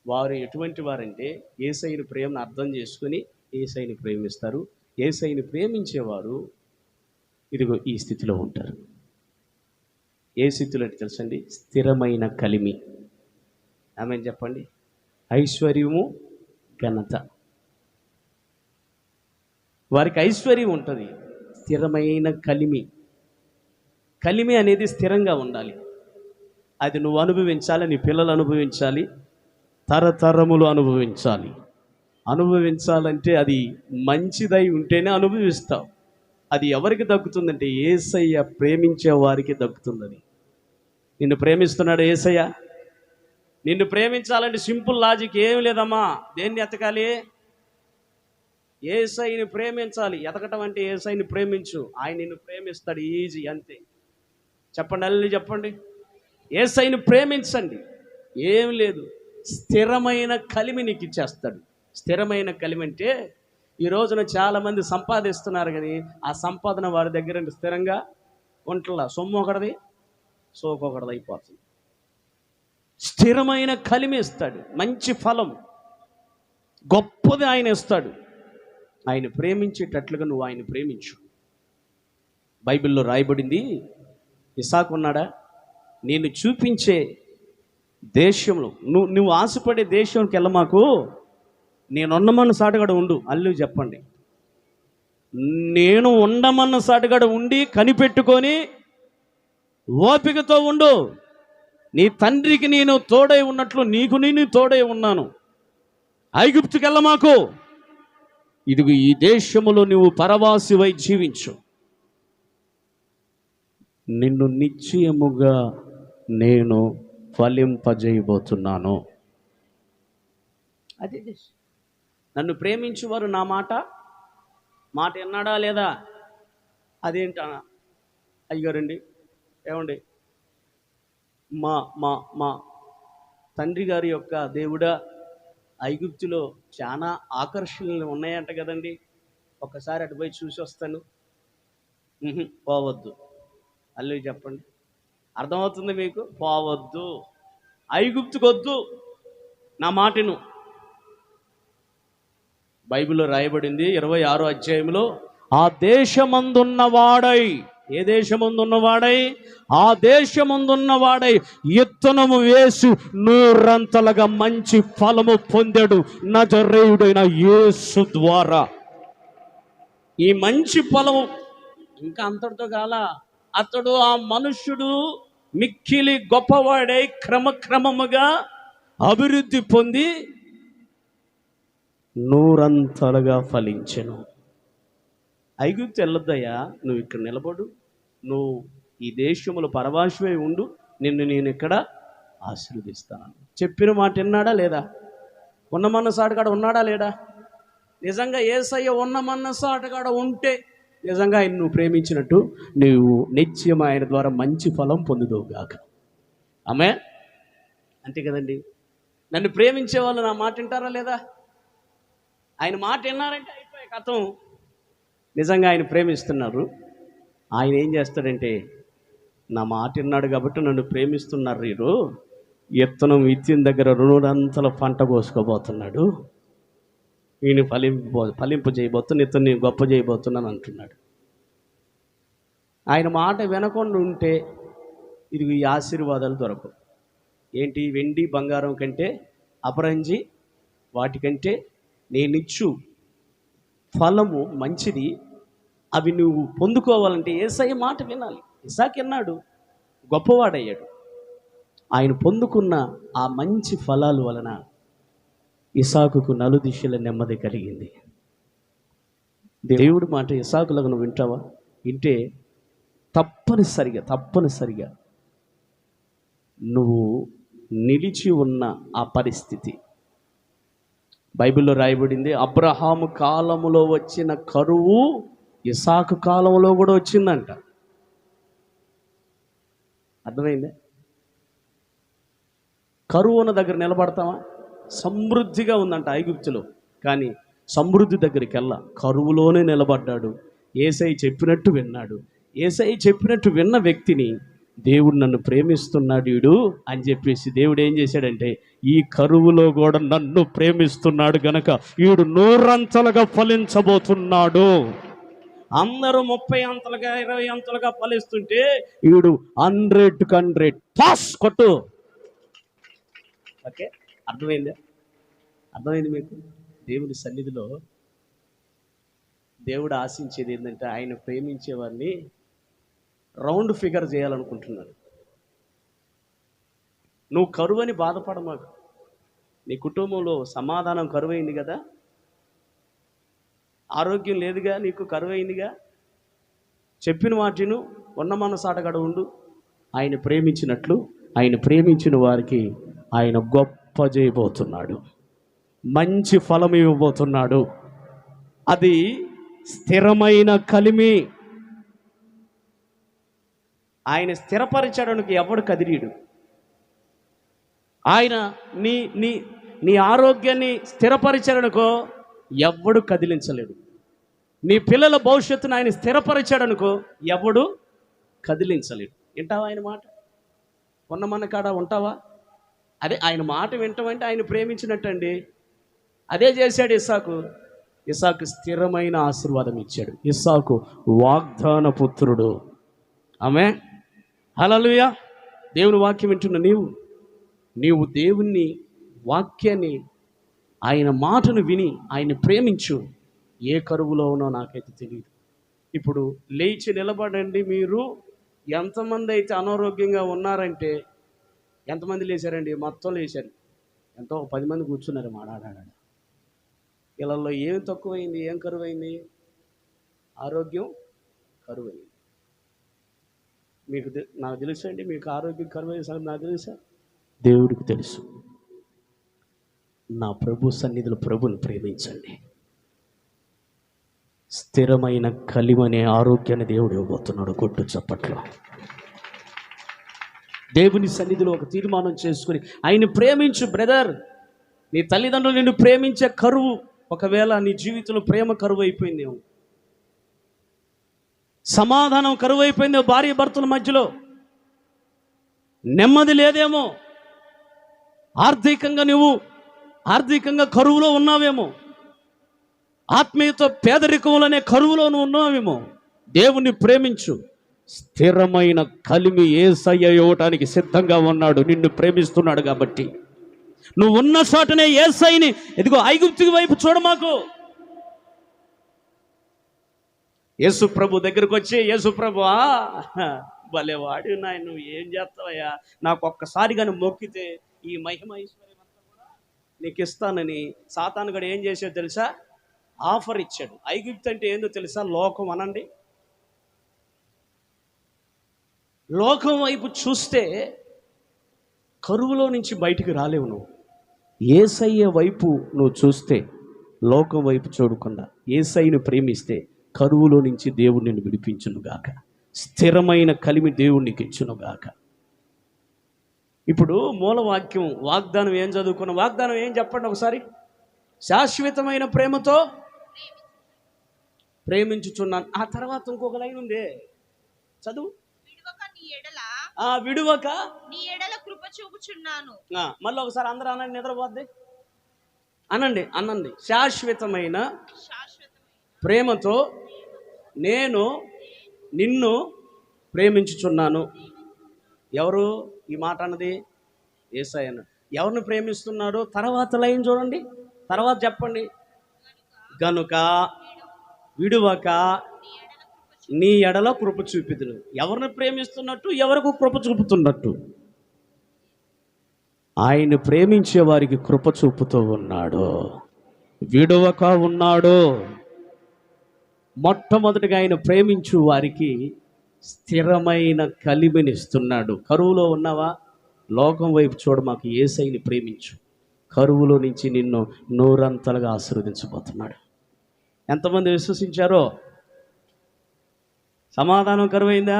వారు ఎటువంటి వారంటే యేసయ్యని ప్రేమను అర్థం చేసుకుని యేసయ్యని ప్రేమిస్తారు. యేసయ్యని ప్రేమించేవారు ఇదిగో ఈ స్థితిలో ఉంటారు. ఏ స్థితిలో అంటే తెలుసండి? స్థిరమైన కలిమి. ఆమేన్ చెప్పండి. ఐశ్వర్యము, ఘనత. వారికి ఐశ్వర్యం ఉంటుంది, స్థిరమైన కలిమి. కలిమి అనేది స్థిరంగా ఉండాలి. అది నువ్వు అనుభవించాలి, నీ పిల్లలు అనుభవించాలి, తరతరములు అనుభవించాలి. అనుభవించాలంటే అది మంచిదై ఉంటేనే అనుభవిస్తావు. అది ఎవరికి దక్కుతుందంటే యేసయ్య ప్రేమించే వారికి దక్కుతుంది. నిన్ను ప్రేమిస్తున్నాడు యేసయ్య. నిన్ను ప్రేమించాలంటే సింపుల్ లాజిక్ ఏం లేదమ్మా. దేన్ని ఎతకాలి? యేసయ్యని ప్రేమించాలి. ఎతకటం అంటే యేసయ్యని ప్రేమించు, ఆయన నిన్ను ప్రేమిస్తాడు. ఈజీ, అంతే. చెప్పండి, అల్లి చెప్పండి. యేసయ్యని ప్రేమించండి, ఏం లేదు. స్థిరమైన కలిమి నీకు ఇచ్చేస్తాడు. స్థిరమైన కలిమి అంటే ఈ రోజున చాలామంది సంపాదిస్తున్నారు, కానీ ఆ సంపాదన వారి దగ్గర స్థిరంగా ఉంటలా. సొమ్ము ఒకటిది, సోకు ఒకటిది అయిపోతుంది. స్థిరమైన కలిమి ఇస్తాడు, మంచి ఫలం, గొప్పది ఆయన ఇస్తాడు. ఆయన ప్రేమించేటట్లుగా నువ్వు ఆయన ప్రేమించు. బైబిల్లో రాయబడింది, ఇసాకు ఉన్నాడా, నేను చూపించే దేశంలో నువ్వు ఆశపడే దేశంకి వెళ్ళమాకు, నేనున్నమన్న సాటుగాడ ఉండు. అల్లు చెప్పండి. నేను ఉండమన్న సాటుగాడ ఉండి కనిపెట్టుకొని ఓపికతో ఉండు. నీ తండ్రికి నేను తోడై ఉన్నట్లు నీకు నేను తోడై ఉన్నాను. ఐగుప్తుకి వెళ్ళమాకు. ఇదిగో ఈ దేశములో నువ్వు పరవాసివై జీవించు. నిన్ను నిశ్చయముగా నేను ఫలింపజేయబోతున్నాను. అదే నన్ను ప్రేమించువారు నా మాట విన్నాడా లేదా? అదేంట అయ్యారండి, ఏమండి, మా మా మా తండ్రి గారి యొక్క దేవుడా, ఐగుప్తులో చాలా ఆకర్షణలు ఉన్నాయంట కదండి, ఒక్కసారి అటు పోయి చూసి వస్తాను. పోవద్దు. అల్లు చెప్పండి, అర్థమవుతుంది మీకు? పోవద్దు, ఐగుప్తుకు వద్దు, నా మాటను. బైబిల్లో రాయబడింది 26వ అధ్యాయంలో, ఆ దేశమందున్నవాడై, ఏ దేశమందున్నవాడై? ఆ దేశమందున్నవాడై ఇత్తనము వేసి 100 మంచి ఫలము పొందాడు నజరేయుడైన యేసు ద్వారా. ఈ మంచి ఫలము ఇంకా అంతటితో కాల, అతడు ఆ మనుష్యుడు మిక్కిలి గొప్పవాడై క్రమక్రమముగా అభివృద్ధి పొంది 100 ఫలించెను. ఐగుప్తు వెళ్ళొద్దయ్యా, నువ్వు ఇక్కడ నిలబడు, నువ్వు ఈ దేశములో పరవాసివై ఉండు, నిన్ను నేను ఇక్కడ ఆశీర్వదిస్తాను. చెప్పిన మాట విన్నాడా లేదా? ఉన్నమన్న సాటుగాడ ఉన్నాడా లేడా? నిజంగా యేసయ్య ఉన్నమన్న సాటుగాడ ఉంటే నిజంగా ఆయన నువ్వు ప్రేమించినట్టు నువ్వు నిత్యం ఆయన ద్వారా మంచి ఫలం పొందుదువుగాక. ఆమె అంతే కదండి. నన్ను ప్రేమించే వాళ్ళు నా మాట వింటారా లేదా? ఆయన మాట విన్నారంటే అయిపోయే కథం. నిజంగా ఆయన ప్రేమిస్తున్నారు. ఆయన ఏం చేస్తాడంటే, నా మాట విన్నాడు కాబట్టి నన్ను ప్రేమిస్తున్నారు. వీరు విత్తనం విత్తిన దగ్గర 200 పంట కోసుకోబోతున్నాడు, ఈయన ఫలింపు చేయబోతున్నా, ఇతన్ని గొప్ప చేయబోతున్నాను అంటున్నాడు. ఆయన మాట వినకుండా ఉంటే ఇది ఈ ఆశీర్వాదాలు దొరకవు. ఏంటి? వెండి బంగారం కంటే అపరంజి వాటికంటే నేనిచ్చు ఫలము మంచిది. అవి నువ్వు పొందుకోవాలంటే యేసయ్య మాట వినాలి. ఇసాకు విన్నాడు, గొప్పవాడయ్యాడు. ఆయన పొందుకున్న ఆ మంచి ఫలాల వలన ఇసాకుకు నలుదిశల నెమ్మది కలిగింది. దేవుడి మాట ఇసాకులకు నువ్వు వింటావా? వింటే తప్పనిసరిగా నువ్వు నిలిచి ఉన్న ఆ పరిస్థితి బైబిల్లో రాయబడింది. అబ్రహాము కాలములో వచ్చిన కరువు ఇసాకు కాలంలో కూడా వచ్చిందంట. అర్థమైందే? కరువు ఉన్న దగ్గర నిలబడతామా? సమృద్ధిగా ఉందంట ఐగుప్తులో, కానీ సమృద్ధి దగ్గరికి వెళ్ళా, కరువులోనే నిలబడ్డాడు. యేసయ్య చెప్పినట్టు విన్నాడు. యేసయ్య చెప్పినట్టు విన్న వ్యక్తిని దేవుడు నన్ను ప్రేమిస్తున్నాడు వీడు అని చెప్పేసి దేవుడు ఏం చేశాడంటే, ఈ కరువులో కూడా నన్ను ప్రేమిస్తున్నాడు గనక వీడు 100 అంతలుగా ఫలించబోతున్నాడు. అందరూ 30 అంతలుగా 20 అంతలుగా ఫలిస్తుంటే వీడు 100 పాస్ కొట్టు. ఓకే, అర్థమైందా? అర్థమైంది మీకు? దేవుని సన్నిధిలో దేవుడు ఆశించేది ఏంటంటే, ఆయన ప్రేమించే వారిని రౌండ్ ఫిగర్ చేయాలనుకుంటున్నాడు. నువ్వు కరువని బాధపడమాకు. నీ కుటుంబంలో సమాధానం కరువైంది కదా, ఆరోగ్యం లేదుగా, నీకు కరువైందిగా, చెప్పిన వాటిను ఉన్న మనసాటగడ ఉండు. ఆయన ప్రేమించినట్లు ఆయన ప్రేమించిన వారికి ఆయన గొప్ప చేయబోతున్నాడు, మంచి ఫలం ఇవ్వబోతున్నాడు. అది స్థిరమైన కలిమి. ఆయన స్థిరపరచడానికి ఎవడు కదిలీడు. ఆయన నీ నీ నీ ఆరోగ్యాన్ని స్థిరపరిచాడనుకో ఎవడు కదిలించలేడు. నీ పిల్లల భవిష్యత్తును ఆయన స్థిరపరిచాడనుకో ఎవడు కదిలించలేడు. వింటావా ఆయన మాట? ఉన్న మన కాడ ఉంటావా? అదే ఆయన మాట వింటామంటే ఆయన ప్రేమించినట్టండి. అదే చేశాడు ఇస్సాకు. ఇస్సాకు స్థిరమైన ఆశీర్వాదం ఇచ్చాడు. ఇస్సాకు వాగ్దాన పుత్రుడు. ఆమేన్, హల్లెలూయా. దేవుని వాక్యం వింటున్న నీవు దేవుని వాక్యాన్ని, ఆయన మాటను విని ఆయన ప్రేమించు. ఏ కరువులో ఉన్నో నాకైతే తెలియదు. ఇప్పుడు లేచి నిలబడండి. మీరు ఎంతమంది అయితే అనారోగ్యంగా ఉన్నారంటే, ఎంతమంది లేచారండి? మొత్తం లేచారు. ఎంతో 10 మంది కూర్చున్నారు మాడాడాడ. వీళ్ళల్లో ఏం తక్కువైంది, ఏం కరువైంది? ఆరోగ్యం కరువైంది. నాకు తెలుసు అండి, మీకు ఆరోగ్యం కరువైన సంగతి నాకు తెలుసా? దేవుడికి తెలుసు. నా ప్రభు సన్నిధిలో ప్రభుని ప్రేమించండి. స్థిరమైన కలిమనే ఆరోగ్యాన్ని దేవుడు ఇవ్వబోతున్నాడు. కొట్టు చప్పట్లో. దేవుని సన్నిధిలో ఒక తీర్మానం చేసుకుని ఆయన ప్రేమించు. బ్రదర్, నీ తల్లిదండ్రులు నిన్ను ప్రేమించే కరువు, ఒకవేళ నీ జీవితంలో ప్రేమ కరువు అయిపోయిందేమో, సమాధానం కరువు అయిపోయిందేమో, భార్య భర్తల మధ్యలో నెమ్మది లేదేమో, ఆర్థికంగా కరువులో ఉన్నావేమో, ఆత్మీయత పేదరికంలోనే కరువులో ఉన్నావేమో. దేవుణ్ణి ప్రేమించు. స్థిరమైన కలిమి యేసయ్య ఇవ్వటానికి సిద్ధంగా ఉన్నాడు. నిన్ను ప్రేమిస్తున్నాడు కాబట్టి నువ్వు ఉన్న చోటనే యేసయ్యని, ఇదిగో ఐగుప్తు వైపు చూడమాకు. యేసు ప్రభు దగ్గరకు వచ్చి, యేసు ప్రభు భలే వాడి నాయన, నువ్వు ఏం చేస్తావయ్యా, నాకు ఒక్కసారి కానీ మొక్కితే ఈ మహిమ ఐశ్వర్యం అంతా కూడా నీకు ఇస్తానని సాతాను గడు ఏం చేసాడు తెలుసా? ఆఫర్ ఇచ్చాడు. ఐగుప్తు అంటే ఏందో తెలుసా? లోకం అనండి. లోకం వైపు చూస్తే కరువులో నుంచి బయటికి రాలేవు. నువ్వు యేసయ్య వైపు నువ్వు చూస్తే, లోకం వైపు చూడకుండా యేసయ్యను ప్రేమిస్తే కరువులో నుంచి దేవుడు నిన్ను విడిపించునుగాక. స్థిరమైన కలిమి దేవుడు నీకు ఇచ్చునుగాక. ఇప్పుడు మూలవాక్యం వాగ్దానం ఏం చదువుకున్న? వాగ్దానం ఏం చెప్పండి ఒకసారి? శాశ్వతమైన ప్రేమతో ప్రేమించుచున్నాను. ఆ తర్వాత ఇంకొక లైన్ ఉంది, చదువు. విడువక నీ ఎడల కృప చూపుచున్నాను. మళ్ళీ ఒకసారి అందరూ అనండి, నిద్రపోద్ది. అనండి. శాశ్వతమైన ప్రేమతో నేను నిన్ను ప్రేమించుచున్నాను. ఎవరు ఈ మాట అన్నది? యేసయ్య. ఎవరిని ప్రేమిస్తున్నాడు? తర్వాత లైన్ చూడండి, తర్వాత చెప్పండి. గనుక విడువక నీ ఎడల కృప చూపిదును. ఎవరిని ప్రేమిస్తున్నట్టు? ఎవరికి కృప చూపుతున్నట్టు? ఆయన ప్రేమించే వారికి కృప చూపుతూ ఉన్నాడు, విడువక ఉన్నాడు. మొట్టమొదటిగా ఆయన ప్రేమించు వారికి స్థిరమైన కలిమినిస్తున్నాడు. కరువులో ఉన్నావా? లోకం వైపు చూడ, మాకు యేసయ్యని ప్రేమించు. కరువులో నుంచి నిన్ను 100 అంతలుగా ఆశీర్వదించబోతున్నాడు. ఎంతమంది విశ్వసించారో? సమాధానం కరువైందా?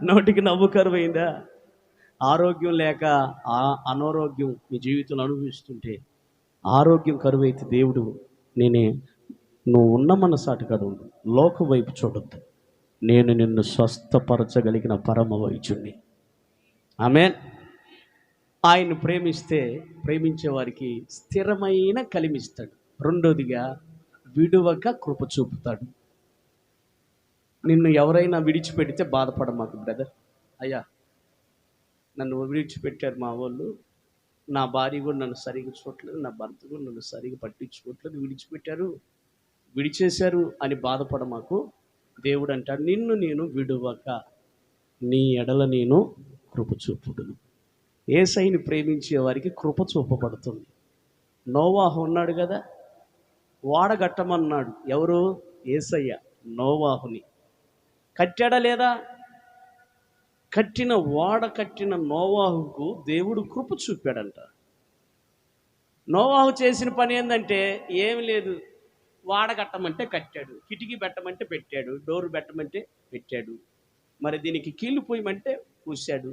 నోటికి నవ్వు కరువైందా? ఆరోగ్యం లేక అనారోగ్యం మీ జీవితంలో అనుభవిస్తుంటే, ఆరోగ్యం కరువైతే దేవుడు నేనే నువ్వు ఉన్న మనసాటి కాదు, లోక వైపు చూడొద్దు. నేను నిన్ను స్వస్థపరచగలిగిన పరమ వైద్యుణ్ణి. ఆమేన్. ఆయన ప్రేమిస్తే ప్రేమించే వారికి స్థిరమైన కలిమిస్తాడు. రెండోదిగా విడువక కృప చూపుతాడు. నిన్ను ఎవరైనా విడిచిపెడితే బాధపడ మాకు బ్రదర్. అయ్యా, నన్ను విడిచిపెట్టారు మా వాళ్ళు, నా భార్య కూడా నన్ను సరిగ్గా చూడట్లేదు, నా భర్త కూడా నన్ను సరిగ్గా పట్టించుకోవట్లేదు, విడిచేశారు అని బాధపడ మాకు. దేవుడు అంటాడు, నిన్ను నేను విడువక నీ ఎడల నేను కృప చూపుదును. యేసయ్యని ప్రేమించే వారికి కృప చూపబడుతుంది. నోవాహు ఉన్నాడు కదా, వాడగట్టమన్నాడు. ఎవరు? యేసయ్య నోవాహుని కట్టాడా లేదా? కట్టిన నోవాహుకు దేవుడు కృప చూపాడంట. నోవాహు చేసిన పని ఏంటంటే ఏమి లేదు, వాడగట్టమంటే కట్టాడు, కిటికీ పెట్టమంటే పెట్టాడు, డోరు పెట్టమంటే పెట్టాడు, మరి దీనికి కీళ్ళు పూయమంటే పూసాడు.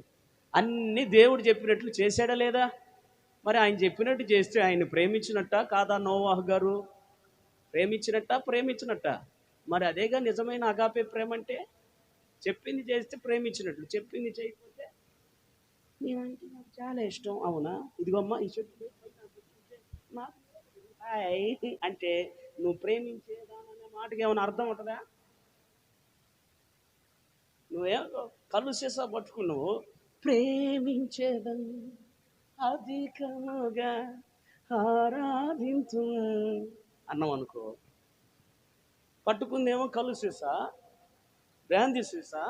అన్నీ దేవుడు చెప్పినట్లు చేశాడా లేదా? మరి ఆయన చెప్పినట్టు చేస్తే ఆయన ప్రేమించినట్ట కాదా? నోవాహు గారు ప్రేమించినట్ట. మరి అదేగా నిజమైన అగాపే ప్రేమ అంటే. చెప్పింది చేస్తే ప్రేమించినట్లు, చెప్పింది చేయకపోతే నేనంటే నాకు చాలా ఇష్టం, అవునా, ఇదిగోమ్మా ఈ చెట్టు అంటే నువ్వు ప్రేమించేదాననే మాటకి ఏమైనా అర్థం ఉంటుందా? నువ్వేం కళ్ళు సీసా పట్టుకున్నావు, ప్రేమించేదను అధికముగా ఆరాధించు అన్నాం అనుకో, పట్టుకుందేమో కళ్ళు సీసా, బ్రాందీ సీసా,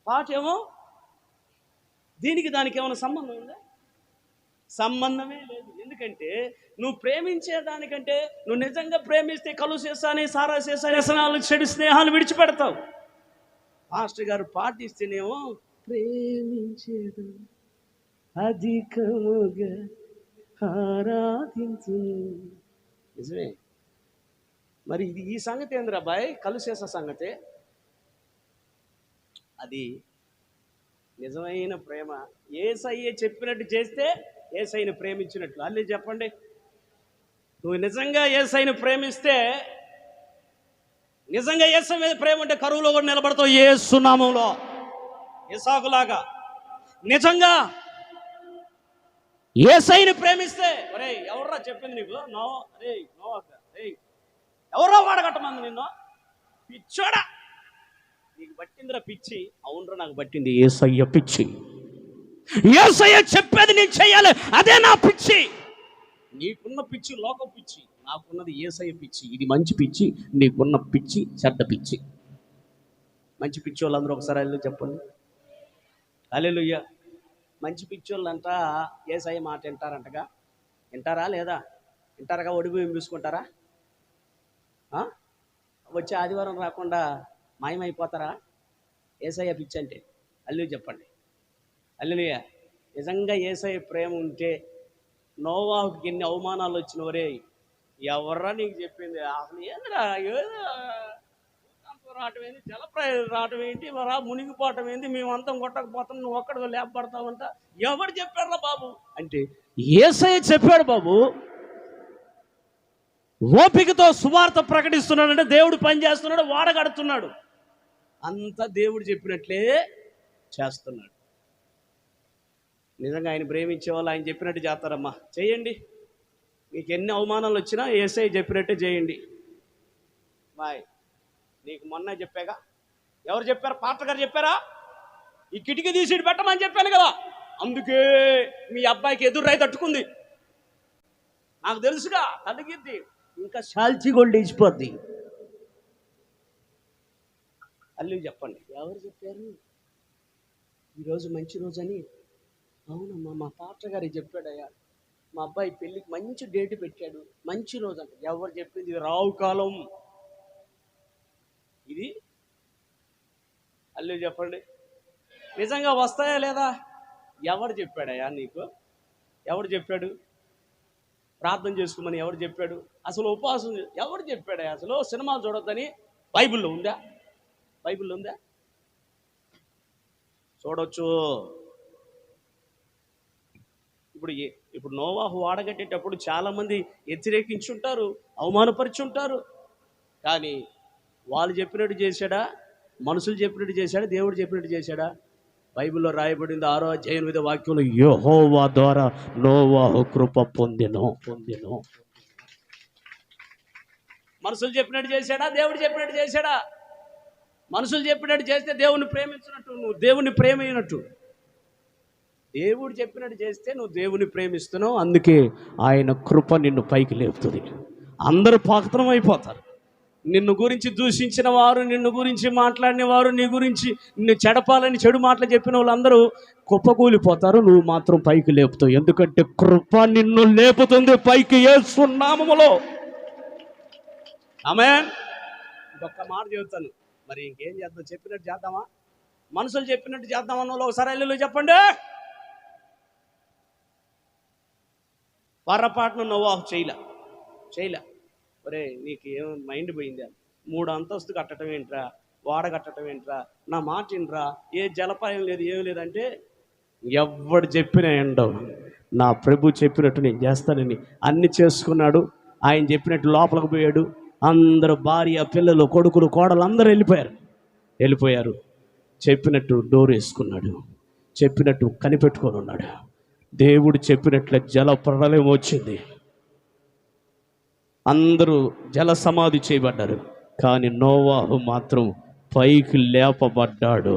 పాట ఏమో దీనికి దానికి ఏమైనా సంబంధం ఉందా? సంబంధమే లేదు. ఎందుకంటే నువ్వు ప్రేమించేదానికంటే నువ్వు నిజంగా ప్రేమిస్తే కలు సీసాని, సారా సీసా, వ్యసనాలు, చెడు స్నేహాలు విడిచిపెడతావు. మాస్టర్ గారు పాటిస్తేనేమో ప్రేమించేదు అధికముగా ఆరాధించు. నిజమే. మరి ఇది ఈ సంగతి ఏందిరా బాయ్, కలుసేస సంగతి. అది నిజమైన ప్రేమ. యేసయ్య చెప్పినట్టు చేస్తే యేసయ్యని ప్రేమించినట్లు. అల్లే చెప్పండి. నువ్వు నిజంగా యేసయ్యని ప్రేమిస్తే, నిజంగా యేసయ్య మీద ప్రేమ ఉంటే కరువులో కూడా నిలబడతావు యేసు నామములో, ఇస్సాకులాగా. నిజంగా యేసయ్యని ప్రేమిస్తే, ఒరే ఎవర్రా చెప్పింది నీకు? ఎవరో వాడగట్టమంది నిన్ను, పిచ్చోడా నీకు పట్టిందిరా పిచ్చి. అవునరా నాకు పట్టింది యేసయ్య పిచ్చి. యేసయ్య చెప్పేది నేను చెయ్యాలి, అదే నా పిచ్చి. నీకున్న పిచ్చి లోక పిచ్చి, నాకున్నది యేసయ్య పిచ్చి. ఇది మంచి పిచ్చి, నీకున్న పిచ్చి చెడ్డ పిచ్చి. మంచి పిచ్చి వాళ్ళందరూ ఒకసారి హల్లెలూయా చెప్పండి. హల్లెలూయా. మంచి పిచ్చి వాళ్ళంతా యేసయ్య మాట వింటారంటగా. వింటారా లేదా? వింటారుగా? ఒడిబియ్యం చూసుకుంటారా? వచ్చే ఆదివారం రాకుండా మాయమైపోతారా? యేసయ్య పిచ్చి అంటే. హల్లెలూయా చెప్పండి. హల్లెలూయా. నిజంగా యేసయ్య ప్రేమ ఉంటే నోవాహుకి ఎన్ని అవమానాలు వచ్చినవరే, ఎవర్రా నీకు చెప్పింది? అసలు ఏందిరా, ఏదో రావటం ఏంది, జలప్రయాణం రావటం ఏంటి, మరా మునిగిపోవటం ఏంది, మేమంతా కొట్టకపోతాం, నువ్వు ఒక్కడిగా లేపబడతావంట. ఎవరు చెప్పారా బాబు అంటే యేసయ్య చెప్పాడు బాబు. ఓపికతో సువార్త ప్రకటిస్తున్నాడంటే దేవుడు పని చేస్తున్నాడు, వాడగడుతున్నాడు. అంతా దేవుడు చెప్పినట్లే చేస్తున్నాడు. నిజంగా ఆయన ప్రేమించే వాళ్ళు ఆయన చెప్పినట్టు చేస్తారమ్మా. చేయండి. మీకు ఎన్ని అవమానాలు వచ్చినా యేసయ్య చెప్పినట్టే చేయండి. బాయ్. నీకు మొన్న చెప్పాగా. ఎవరు చెప్పారు? పాస్టర్ గారు చెప్పారా? ఈ కిటికీ తీసి పెట్టమని చెప్పాను కదా, అందుకే మీ అబ్బాయికి ఎదురు తట్టుకుంది. నాకు తెలుసుగా, తగ్గిద్ది, ఇంకా శాల్చి గోల్డ్ ఇచ్చిపోద్ది. అల్లు చెప్పండి. ఎవరు చెప్పారు ఈరోజు మంచి రోజని? అవునమ్మా, మా పాస్టర్ గారు చెప్పాడయ్యా, మా అబ్బాయి పెళ్ళికి మంచి డేట్ పెట్టాడు, మంచి రోజు అంట. ఎవరు చెప్పింది? రావు కాలం ఇది. అల్లు చెప్పండి. నిజంగా వస్తాయా లేదా? ఎవరు చెప్పాడయ్యా నీకు? ఎవరు చెప్పాడు? ప్రార్థన చేసుకోమని ఎవరు చెప్పాడు? అసలు ఉపవాసం ఎవరు చెప్పాడయ్యా? అసలు సినిమాలు చూడొద్దని బైబిల్లో ఉందా? బైబిల్లో ఉందా? చూడొచ్చు. ఇప్పుడు నోవాహు వాడగట్టేటప్పుడు చాలామంది వ్యతిరేకించుంటారు, అవమానపరిచి ఉంటారు. కానీ వాళ్ళు చెప్పినట్టు చేశాడా, మనుషులు చెప్పినట్టు చేశాడా, దేవుడు చెప్పినట్టు చేశాడా? బైబిల్లో రాయబడింది 6వ అధ్యాయం 8వ వాక్యంలో, యెహోవా ద్వారా నోవాహు కృప పొందెను. మనుషులు చెప్పినట్టు చేశాడా, దేవుడు చెప్పినట్టు చేశాడా? మనుషులు చెప్పినట్టు చేస్తే దేవుణ్ణి ప్రేమించినట్టు, నువ్వు దేవుని ప్రేమైనట్టు. దేవుడు చెప్పినట్టు చేస్తే నువ్వు దేవుని ప్రేమిస్తున్నావు, అందుకే ఆయన కృప నిన్ను పైకి లేపుతుంది. అందరూ పతనం అయిపోతారు. నిన్ను గురించి దూషించిన వారు, నిన్ను గురించి మాట్లాడిన వారు, నీ గురించి నిన్ను చెడపాలని చెడు మాటలు చెప్పిన వాళ్ళందరూ కుప్పకూలిపోతారు. నువ్వు మాత్రం పైకి లేపుతావు, ఎందుకంటే కృప నిన్ను లేపుతుంది పైకి, యేసు నామములో. ఆమేన్. ఇంకొక మాట చెబుతాను, మరి ఇంకేం చేద్దాం? చెప్పినట్టు చేద్దామా? మనుషులు చెప్పినట్టు చేద్దామన్న వాళ్ళు ఒకసారి హల్లెలూయా చెప్పండి. పొరపాటున నోవాహు చేయలే. ఒరే, నీకు ఏం మైండ్ పోయిందా? 3 అంతస్తు కట్టడం ఏంట్రా, వాడ కట్టడం ఏంట్రా, నా మాట ఏంట్రా, ఏ జలపాయం లేదు, ఏం లేదంటే, ఎవడు చెప్పినా ఎండవు, నా ప్రభు చెప్పినట్టు నేను చేస్తానని అన్ని చేసుకున్నాడు. ఆయన చెప్పినట్టు లోపలికి పోయాడు. అందరూ భార్య, పిల్లలు, కొడుకులు, కోడలు అందరూ వెళ్ళిపోయారు. చెప్పినట్టు డోర్ వేసుకున్నాడు, చెప్పినట్టు కనిపెట్టుకొని ఉన్నాడు. దేవుడు చెప్పినట్లే జల ప్రళయం వచ్చింది. అందరూ జల సమాధి చేయబడ్డారు. కానీ నోవాహు మాత్రం పైకి లేపబడ్డాడు.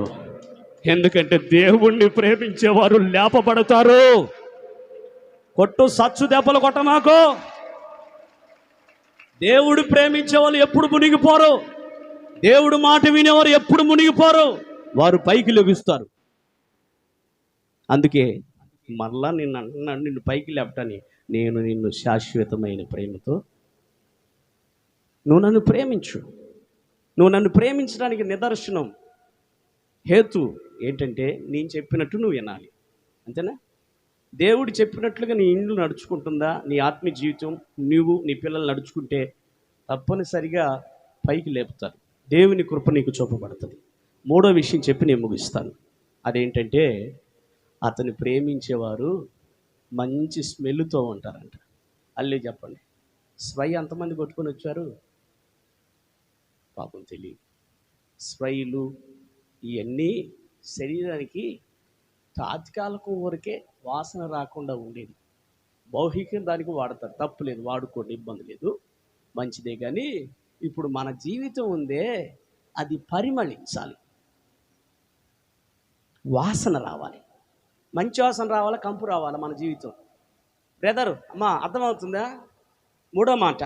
ఎందుకంటే దేవుణ్ణి ప్రేమించేవారు లేపబడతారు. కొట్టు సచ్చు దెబ్బలు కొట్ట నాకు. దేవుడు ప్రేమించే వాళ్ళు ఎప్పుడు మునిగిపోరు. దేవుడు మాట వినేవారు ఎప్పుడు మునిగిపోరు. వారు పైకి లెగుస్తారు. అందుకే మరలా నిన్ను అంటున్నాను, నిన్ను పైకి లేపటాన్ని, నేను నిన్ను శాశ్వతమైన ప్రేమతో, నువ్వు నన్ను ప్రేమించు. నువ్వు నన్ను ప్రేమించడానికి నిదర్శనం, హేతు ఏంటంటే నేను చెప్పినట్టు నువ్వు వినాలి. అంతేనా? దేవుడు చెప్పినట్లుగా నీ ఇల్లు నడుచుకుంటుందా, నీ ఆత్మీయ జీవితం, నువ్వు నీ పిల్లలు నడుచుకుంటే తప్పనిసరిగా పైకి లేపుతారు. దేవుని కృప నీకు చూపబడుతుంది. 3వ విషయం చెప్పి నేను ముగిస్తాను. అదేంటంటే, అతను ప్రేమించేవారు మంచి స్మెల్తో ఉంటారంట. అల్లే చెప్పండి. స్ప్రై ఎంతమంది కొట్టుకొని వచ్చారు? పాపం తెలియదు. స్ప్రైలు ఇవన్నీ శరీరానికి తాత్కాలికం వరకే వాసన రాకుండా ఉండేది. బౌహికం దానికి వాడతారు, తప్పులేదు, వాడుకోండి, ఇబ్బంది లేదు, మంచిదే. కానీ ఇప్పుడు మన జీవితం ఉందే, అది పరిమళించాలి, వాసన రావాలి, మంచి వాసన రావాలి, కంపు రావాలి మన జీవితం. బ్రదర్, అమ్మా అర్థమవుతుందా? 3వ మాట,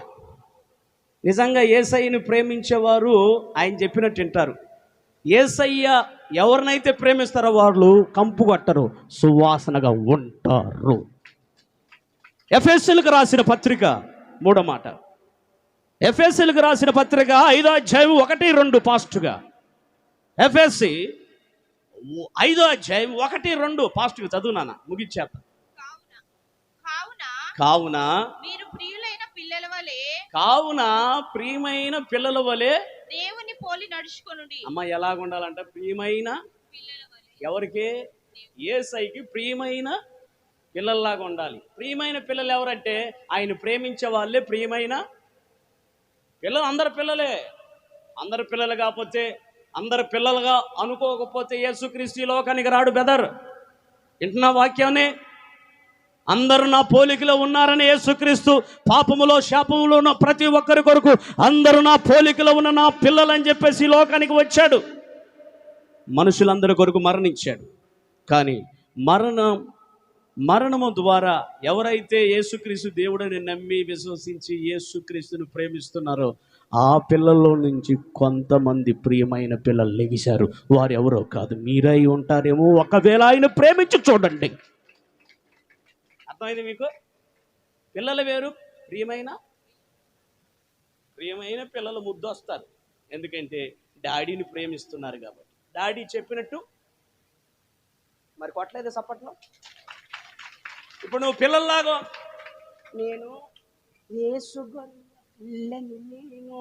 నిజంగా యేసయ్యను ప్రేమించేవారు ఆయన చెప్పినట్టు వింటారు. యేసయ్య ఎవరినైతే ప్రేమిస్తారో వాళ్ళు కంపు కొట్టరు, సువాసనగా ఉంటారు. ఎఫెసీయులకు రాసిన పత్రిక 3వ మాట, ఎఫెసీయులకు రాసిన పత్రిక 5వ అధ్యాయం 1-2 పాస్ట్గా. ఎఫెసీ 5వ అధ్యాయం 1-2 పాస్ట్గా చదువునానా, ముగిచ్చేత. కావున మీరు ప్రియులైన పిల్లల వలె, ప్రియమైన పిల్లల వలె దేవుని పోలి నడుచుకొనుడి. అమ్మ ఎలాగుండాలంట? ప్రియమైన పిల్లల వలె. ఎవరికి? యేసయ్యకి ప్రియమైన పిల్లల్లాగా ఉండాలి. ప్రియమైన పిల్లలు ఎవరంటే ఆయన ప్రేమించే వాళ్ళే ప్రియమైన పిల్లలు. అందరు పిల్లలే. అందరు పిల్లలు కాకపోతే, అందరు పిల్లలుగా అనుకోకపోతే యేసుక్రీస్తు ఈ లోకానికి రాడు. బెదర్, వింటున్న వాక్యాన్ని, అందరూ నా పోలికలో ఉన్నారని యేసుక్రీస్తు పాపములో శాపములో ఉన్న ప్రతి ఒక్కరి కొరకు అందరూ నా పోలికలో ఉన్న నా పిల్లలని చెప్పేసి ఈ లోకానికి వచ్చాడు. మనుషులందరి కొరకు మరణించాడు. కానీ మరణము ద్వారా ఎవరైతే యేసుక్రీస్తు దేవుడని నమ్మి విశ్వసించి యేసుక్రీస్తుని ప్రేమిస్తున్నారో ఆ పిల్లల్లో నుంచి కొంతమంది ప్రియమైన పిల్లలు లెగిశారు. వారు ఎవరో కాదు, మీరై ఉంటారేమో. ఒకవేళ ఆయన ప్రేమించి చూడండి. అర్థమైంది మీకు? పిల్లలు వేరు, ప్రియమైన పిల్లలు ముద్దొస్తారు. ఎందుకంటే డాడీని ప్రేమిస్తున్నారు కాబట్టి. డాడీ చెప్పినట్టు మరి కొట్టలేదు సప్పట్లో. ఇప్పుడు నువ్వు పిల్లల్లాగా, నేను యేసు గొర్రెను నేను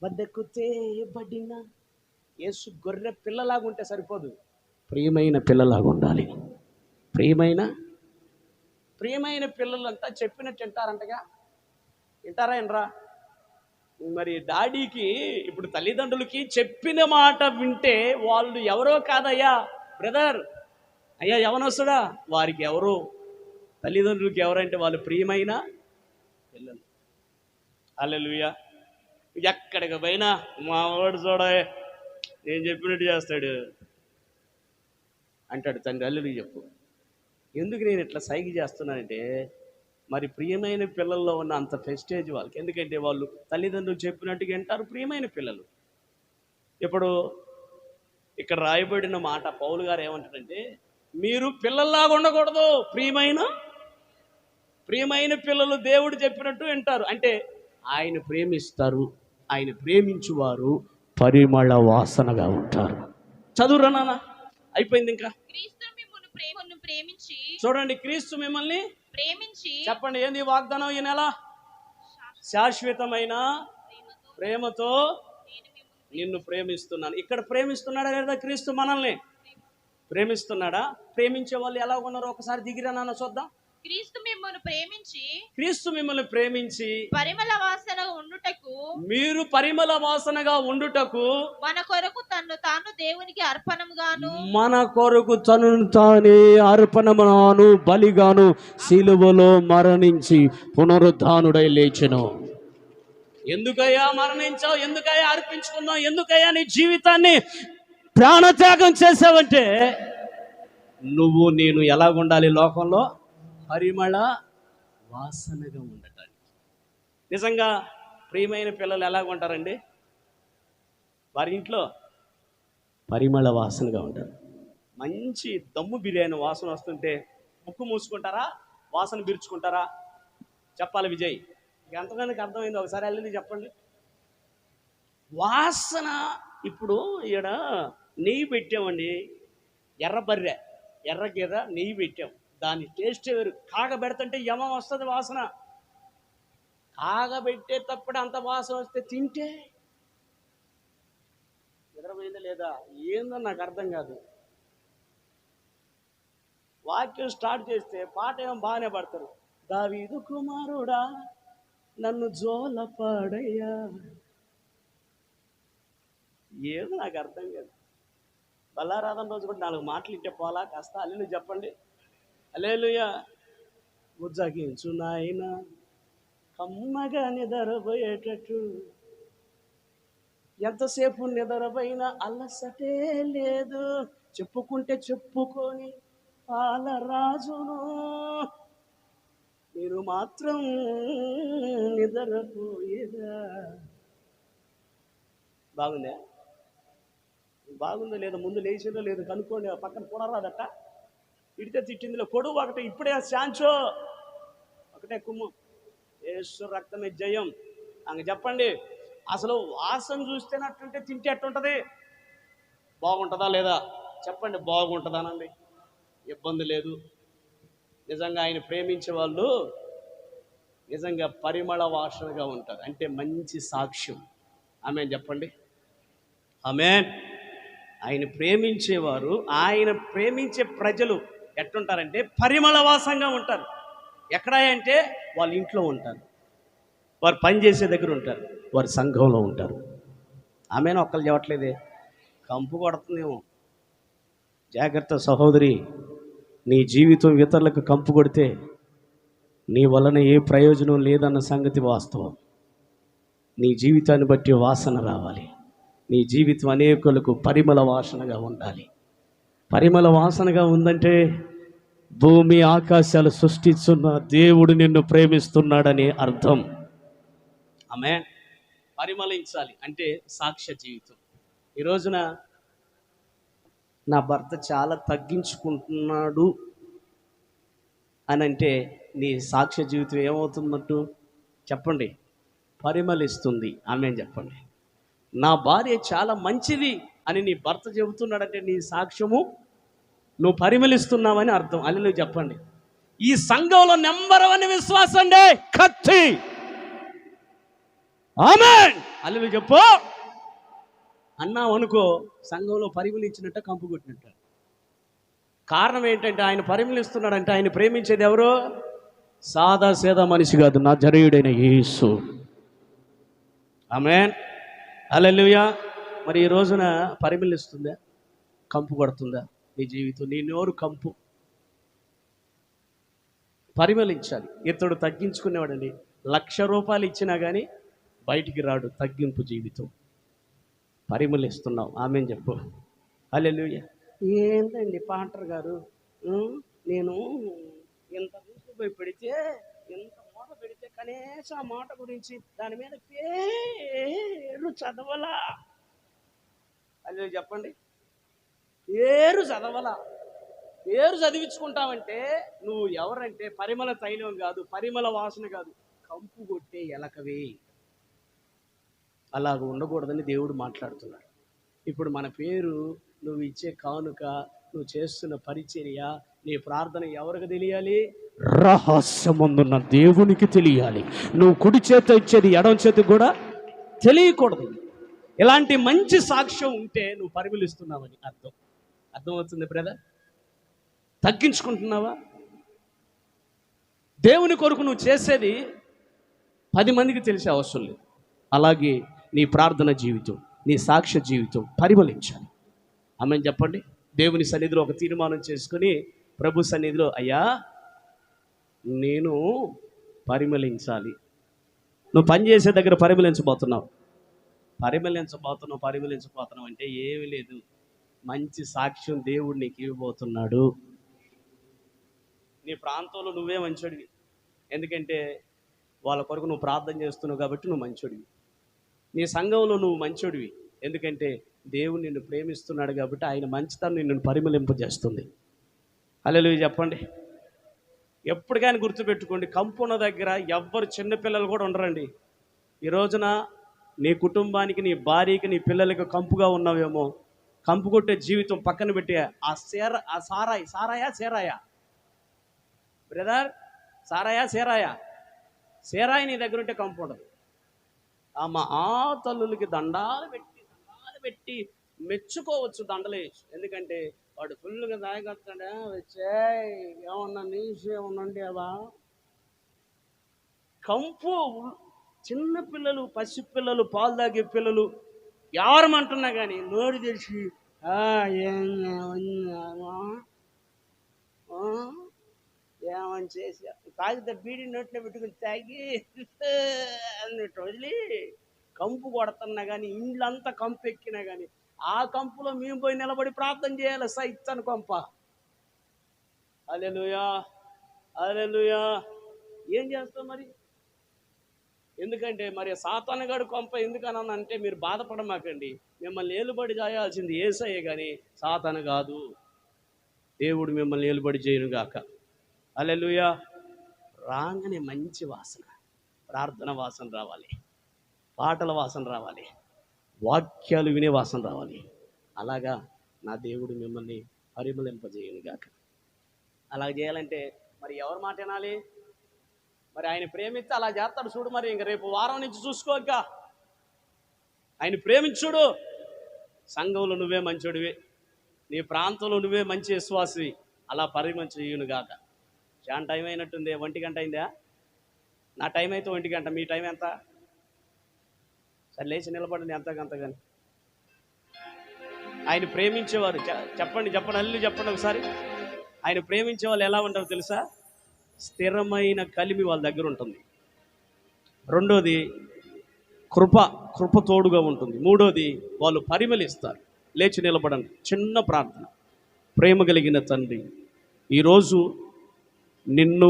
వద్దకు తేబడిన, యేసు గొర్రె పిల్లలాగా ఉంటే సరిపోదు, ప్రియమైన పిల్లలాగా ఉండాలి. ప్రియమైన పిల్లలంతా చెప్పినట్టు వింటారంటగా. వింటారా? వినరా? మరి డాడీకి ఇప్పుడు తల్లిదండ్రులకి చెప్పిన మాట వింటే వాళ్ళు ఎవరో కాదయ్యా బ్రదర్, అయ్యా యవనస్తుడా, వారికి ఎవరు తల్లిదండ్రులకి ఎవరంటే వాళ్ళు ప్రియమైన పిల్లలు. హల్లెలూయా. ఎక్కడికి పోయినా మా వాడు చూడ నేను చెప్పినట్టు చేస్తాడు అంటాడు తండ్రి. హల్లెలూయా చెప్పు. ఎందుకు నేను ఇట్లా సైగ చేస్తున్నానంటే మరి ప్రియమైన పిల్లల్లో ఉన్న అంత ప్రెస్టేజ్ వాళ్ళకి. ఎందుకంటే వాళ్ళు తల్లిదండ్రులు చెప్పినట్టుగా వింటారు, ప్రియమైన పిల్లలు. ఇప్పుడు ఇక్కడ రాయబడిన మాట పౌలు గారు ఏమంటారంటే, మీరు పిల్లల్లాగా ఉండకూడదు, ప్రియమైన పిల్లలు దేవుడు చెప్పినట్టు వింటారు. అంటే ఆయన ప్రేమిస్తారు, ఆయన ప్రేమించువారు పరిమళ వాసనగా ఉంటారు. చదువురా నాన్న, అయిపోయింది ఇంకా. క్రీస్తు మిమ్మును ప్రేమించి చూడండి, క్రీస్తు మిమ్మల్ని ప్రేమించి చెప్పండి ఏంది వాగ్దానం ఈ నెల? శాశ్వతమైన ప్రేమతో నిన్ను ప్రేమిస్తున్నాను. ఇక్కడ ప్రేమిస్తున్నాడా లేదా క్రీస్తు మనల్ని? ప్రేమిస్తున్నాడా? ప్రేమించే వాళ్ళు ఎలా ఉన్నారో ఒకసారి దిగిరా నాన్న చూద్దాం. క్రీస్తు మిమ్మల్ని ప్రేమించి పరిమళ వాసన ఉండుటకు, మీరు పరిమళ వాసనగా ఉండుటకు మన కొరకు తన్ను తాను దేవునికి తానే అర్పణముగాను బలిగాను సిలువలో మరణించి పునరుద్ధానుడై లేచెను. ఎందుకయ్యా మరణించావు? ఎందుకయ్యా అర్పించుకున్నావు? ఎందుకయ్యా నీ జీవితాన్ని ప్రాణత్యాగం చేసావంటే నువ్వు నేను ఎలాగుండాలి లోకంలో? పరిమళ వాసనగా ఉండటానికి. నిజంగా ప్రియమైన పిల్లలు ఎలాగుంటారండి? వారి ఇంట్లో పరిమళ వాసనగా ఉంటారు. మంచి దమ్ము బిర్యానీ వాసన వస్తుంటే ముక్కు మూసుకుంటారా, వాసన పీల్చుకుంటారా? చెప్పాలి విజయ్. ఎంతమందికి అర్థమైంది? ఒకసారి వెళ్ళి చెప్పండి. వాసన. ఇప్పుడు ఈడ నెయ్యి పెట్టామండి, ఎర్రబర్రె ఎర్రగీర నెయ్యి పెట్టాం, దాని టేస్ట్ వేరు. కాగబెడుతుంటే యమం వస్తుంది వాసన. కాగబెట్టే తప్పుడు అంత వాసన వస్తే తింటే నిద్రపోయిందా లేదా ఏందో నాకు అర్థం కాదు. వాక్యం స్టార్ట్ చేస్తే పాట ఏమో బాగానే పడతారు. దావీదు కుమారుడా నన్ను జోలపాడయ్యా, ఏదో నాకు అర్థం కాదు. బల్లారాధన రోజు కూడా 4 మాటలు ఇంటే పోలా. కాస్త హల్లెలూయా చెప్పండి. హల్లెలూయా. బుజ్జగించు నాయన కమ్మగా నిద్రపోయేటట్టు, ఎంతసేపు నిద్రపోయినా అల్లసటే లేదు, చెప్పుకుంటే చెప్పుకొని పాలరాజును మీరు మాత్రం నిద్రపోయేదా. బాగుందా? బాగుందో లేదో ముందు లేచిందో లేదు కనుక్కోండి. పక్కన పునరాదట ఇడితే తిట్టిందిలో కొడు ఒకటి. ఇప్పుడే శాంచో ఒకటే కుమ్ము. యేసు రక్తమే జయం అంగ చెప్పండి. అసలు వాసన చూస్తేనట్టుంటే తింటే ఎట్టుంటుంది? బాగుంటుందా లేదా చెప్పండి. బాగుంటుందానండి, ఇబ్బంది లేదు. నిజంగా ఆయన ప్రేమించే వాళ్ళు నిజంగా పరిమళ వాసనగా ఉంటారు. అంటే మంచి సాక్ష్యం. ఆమేన్ చెప్పండి. ఆమేన్. ఆయన ప్రేమించేవారు, ఆయన ప్రేమించే ప్రజలు ఎట్టుంటారంటే పరిమళ వాసనగా ఉంటారు. ఎక్కడ అంటే వాళ్ళ ఇంట్లో ఉంటారు, వారు పనిచేసే దగ్గర ఉంటారు, వారి సంఘంలో ఉంటారు. ఆమెను ఒక్కరు చెప్పట్లేదే, కంపు కొడుతుందేమో. జాగ్రత్త సహోదరి, నీ జీవితం ఇతరులకు కంపు కొడితే నీ వలన ఏ ప్రయోజనం లేదన్న సంగతి వాస్తవం. నీ జీవితాన్ని బట్టి వాసన రావాలి. నీ జీవితం అనేకులకు పరిమళ వాసనగా ఉండాలి. పరిమళ వాసనగా ఉందంటే భూమి ఆకాశాలు సృష్టిస్తున్న దేవుడు నిన్ను ప్రేమిస్తున్నాడని అర్థం. ఆమేన్. పరిమళించాలి అంటే సాక్ష్య జీవితం. ఈ రోజున నా భర్త చాలా తగ్గించుకుంటున్నాడు అని అంటే నీ సాక్ష్య జీవితం ఏమవుతున్నట్టు చెప్పండి? పరిమళిస్తుంది. ఆమేన్ చెప్పండి. నా భార్య చాలా మంచిది అని నీ భర్త చెబుతున్నాడంటే నీ సాక్ష్యము నువ్వు పరిమళిస్తున్నావని అర్థం. హల్లెలూయా చెప్పండి. ఈ సంఘంలో నెంబర్ 1 విశ్వాసం అండి కత్తి. ఆమేన్. హల్లెలూయా చెప్పు అన్నావు అనుకో, సంఘంలో పరిమళించినట్ట కంపు కొట్టినట్ట. కారణం ఏంటంటే ఆయన పరిమళిస్తున్నాడంటే ఆయన ప్రేమించేది ఎవరు? సాదా సీదా మనిషి కాదు, నా జరేయుడైన యేసు. ఆమేన్. హల్లెలూయా. మరి ఈ రోజున పరిమళిస్తుందా, కంపు కొడుతుందా నీ జీవితం? నీ నోరు కంపు, పరిమళించాలి. ఇతడు తగ్గించుకునేవాడండి, ₹1,00,000 ఇచ్చినా కానీ బయటికి రాడు. తగ్గింపు జీవితం. పరిమళిస్తున్నావు. ఆమేన్ చెప్పు. హల్లెలూయా. ఏంటండి పాస్టర్ గారు, నేను ఇంత తీసుకుపోయి పెడితే, ఇంత మూట పెడితే కనీసం ఆ మూట గురించి దాని మీద పేరు చదవలా. అదే చెప్పండి, పేరు చదవలా. పేరు చదివించుకుంటావంటే నువ్వు ఎవరంటే పరిమళ తైలం కాదు, పరిమళ వాసన కాదు, కంపు కొట్టే ఎలకవే. అలాగ ఉండకూడదని దేవుడు మాట్లాడుతున్నాడు. ఇప్పుడు మన పేరు, నువ్వు ఇచ్చే కానుక, నువ్వు చేస్తున్న పరిచర్య, నీ ప్రార్థన ఎవరికి తెలియాలి? రహస్యమందున్న దేవునికి తెలియాలి. నువ్వు కుడి చేత ఇచ్చేది ఎడమ చేతి కూడా తెలియకూడదు. ఇలాంటి మంచి సాక్ష్యం ఉంటే నువ్వు పరిమళిస్తున్నావని అర్థం. అర్థమవుతుంది బ్రదర్? తగ్గించుకుంటున్నావా? దేవుని కొరకు నువ్వు చేసేది 10 మందికి తెలిసే అవసరం లేదు. అలాగే నీ ప్రార్థన జీవితం, నీ సాక్ష్య జీవితం పరిమళించాలి. ఆమేన్ చెప్పండి. దేవుని సన్నిధిలో ఒక తీర్మానం చేసుకుని ప్రభు సన్నిధిలో, అయ్యా నేను పరిమళించాలి. నువ్వు పనిచేసే దగ్గర పరిమళించబోతున్నావు అంటే ఏమీ లేదు, మంచి సాక్ష్యం దేవుడు నీకు ఇవ్వబోతున్నాడు. నీ ప్రాంతంలో నువ్వే మంచోడివి, ఎందుకంటే వాళ్ళ కొరకు నువ్వు ప్రార్థన చేస్తున్నావు కాబట్టి నువ్వు మంచోడివి. నీ సంఘంలో నువ్వు మంచోడివి, ఎందుకంటే దేవుడు నిన్ను ప్రేమిస్తున్నాడు కాబట్టి ఆయన మంచితనం నిన్ను పరిమళింపజేస్తుంది. హల్లెలూయా చెప్పండి. ఎప్పుడు కానీ గుర్తుపెట్టుకోండి, కంపున దగ్గర ఎవ్వరు చిన్నపిల్లలు కూడా ఉండరండి. ఈ రోజున నీ కుటుంబానికి, నీ భార్యకి, నీ పిల్లలకి కంపుగా ఉన్నావేమో, కంపు కొట్టే జీవితం పక్కన పెట్టి సేరాయా బ్రదర్, సేరాయి నీ దగ్గర ఉంటే కంపు ఉండదు. ఆ తల్లులకి దండాలు పెట్టి మెచ్చుకోవచ్చు, దండలేయచ్చు. ఎందుకంటే వాడు ఫుల్గా తాగొస్తాడా, వచ్చే ఏమన్నా నీసు ఏమన్నా అవా. కంపు చిన్నపిల్లలు, పసిపిల్లలు, పాలు తాగే పిల్లలు ఎవరమంటున్నా కానీ నోరు తెలిసి ఏమని చేసి తాగితే బీడి నోట్లో పెట్టుకుని తాగి అన్నట్టు వదిలి కంపు కొడుతున్నా కానీ, ఇండ్లంతా కంపు ఎక్కినా కానీ ఆ కంపులో మేము పోయి నిలబడి ప్రార్థన చేయాలి. సైతన్ కొంప. హల్లెలూయా. ఏం చేస్తాం మరి? ఎందుకంటే మరి సాతానుగాడు కొంప ఎందుకన్నా అంటే మీరు బాధపడమాకండి. మిమ్మల్ని ఏలుబడి చేయాల్సింది యేసయ్యే కానీ సాతాను కాదు. దేవుడు మిమ్మల్ని ఏలుబడి చేయనుగాక. హల్లెలూయా. రాగానే మంచి వాసన, ప్రార్థన వాసన రావాలి, పాటల వాసన రావాలి, వాక్యాలు వినే వాసన రావాలి. అలాగా నా దేవుడు మిమ్మల్ని పరిమళింపజేయనుగాక. అలా చేయాలంటే మరి ఎవరి మాట వినాలి? మరి ఆయన ప్రేమిస్తే అలా చేస్తాడు చూడు. మరి ఇంక రేపు వారం నుంచి చూసుకోక ఆయన ప్రేమించుడు. సంఘంలో నువ్వే మంచోడివి, నీ ప్రాంతంలో నువ్వే మంచి విశ్వాసివి. అలా పరిమళించుగాక. చాలా టైం అయినట్టుంది. 1 గంట అయిందా? నా టైం అయితే 1 గంట. మీ టైం ఎంత? సరే లేచి నిలబడండి ఎంతకంత కానీ. ఆయన ప్రేమించేవారు చెప్పండి అల్లు చెప్పండి ఒకసారి. ఆయన ప్రేమించే వాళ్ళు ఎలా ఉంటారో తెలుసా? స్థిరమైన కలిమి వాళ్ళ దగ్గర ఉంటుంది. రెండోది కృప తోడుగా ఉంటుంది. మూడోది వాళ్ళు పరిమళిస్తారు. లేచి నిలబడండి. చిన్న ప్రార్థన. ప్రేమ కలిగిన తండ్రి, ఈరోజు నిన్ను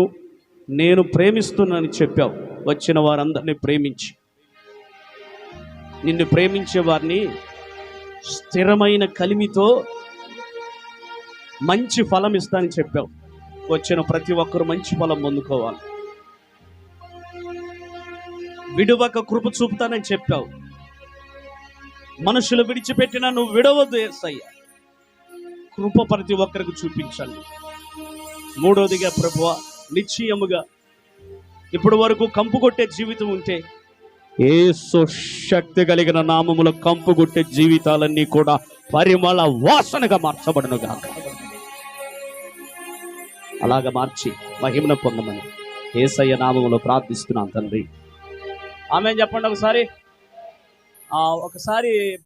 నేను ప్రేమిస్తున్నానని చెప్పావు. వచ్చిన వారందరినీ ప్రేమించి, నిన్ను ప్రేమించే వారిని స్థిరమైన కలిమితో మంచి ఫలం ఇస్తానని చెప్పావు. వచ్చిన ప్రతి ఒక్కరు మంచి ఫలం పొందుకోవాలి. విడువక కృప చూపుతానని చెప్పావు. మనుషులు విడిచిపెట్టినా నువ్వు విడవద్దు యేసయ్య. కృప ప్రతి ఒక్కరికి చూపించండి. మూడోదిగా ప్రభువా, నిశ్చయముగా ఇప్పటి వరకు కంపు కొట్టే జీవితం ఉంటే యేసు శక్తి కలిగిన నామములో కంపు కొట్టే జీవితాలన్నీ కూడా పరిమళ వాసనగా మార్చబడును గాక. అలాగా మార్చి మహిమను పొందమని యేసయ్య నామములో ప్రార్థిస్తున్నాను తండ్రి. ఆమేన్ చెప్పండి ఒకసారి. ఒకసారి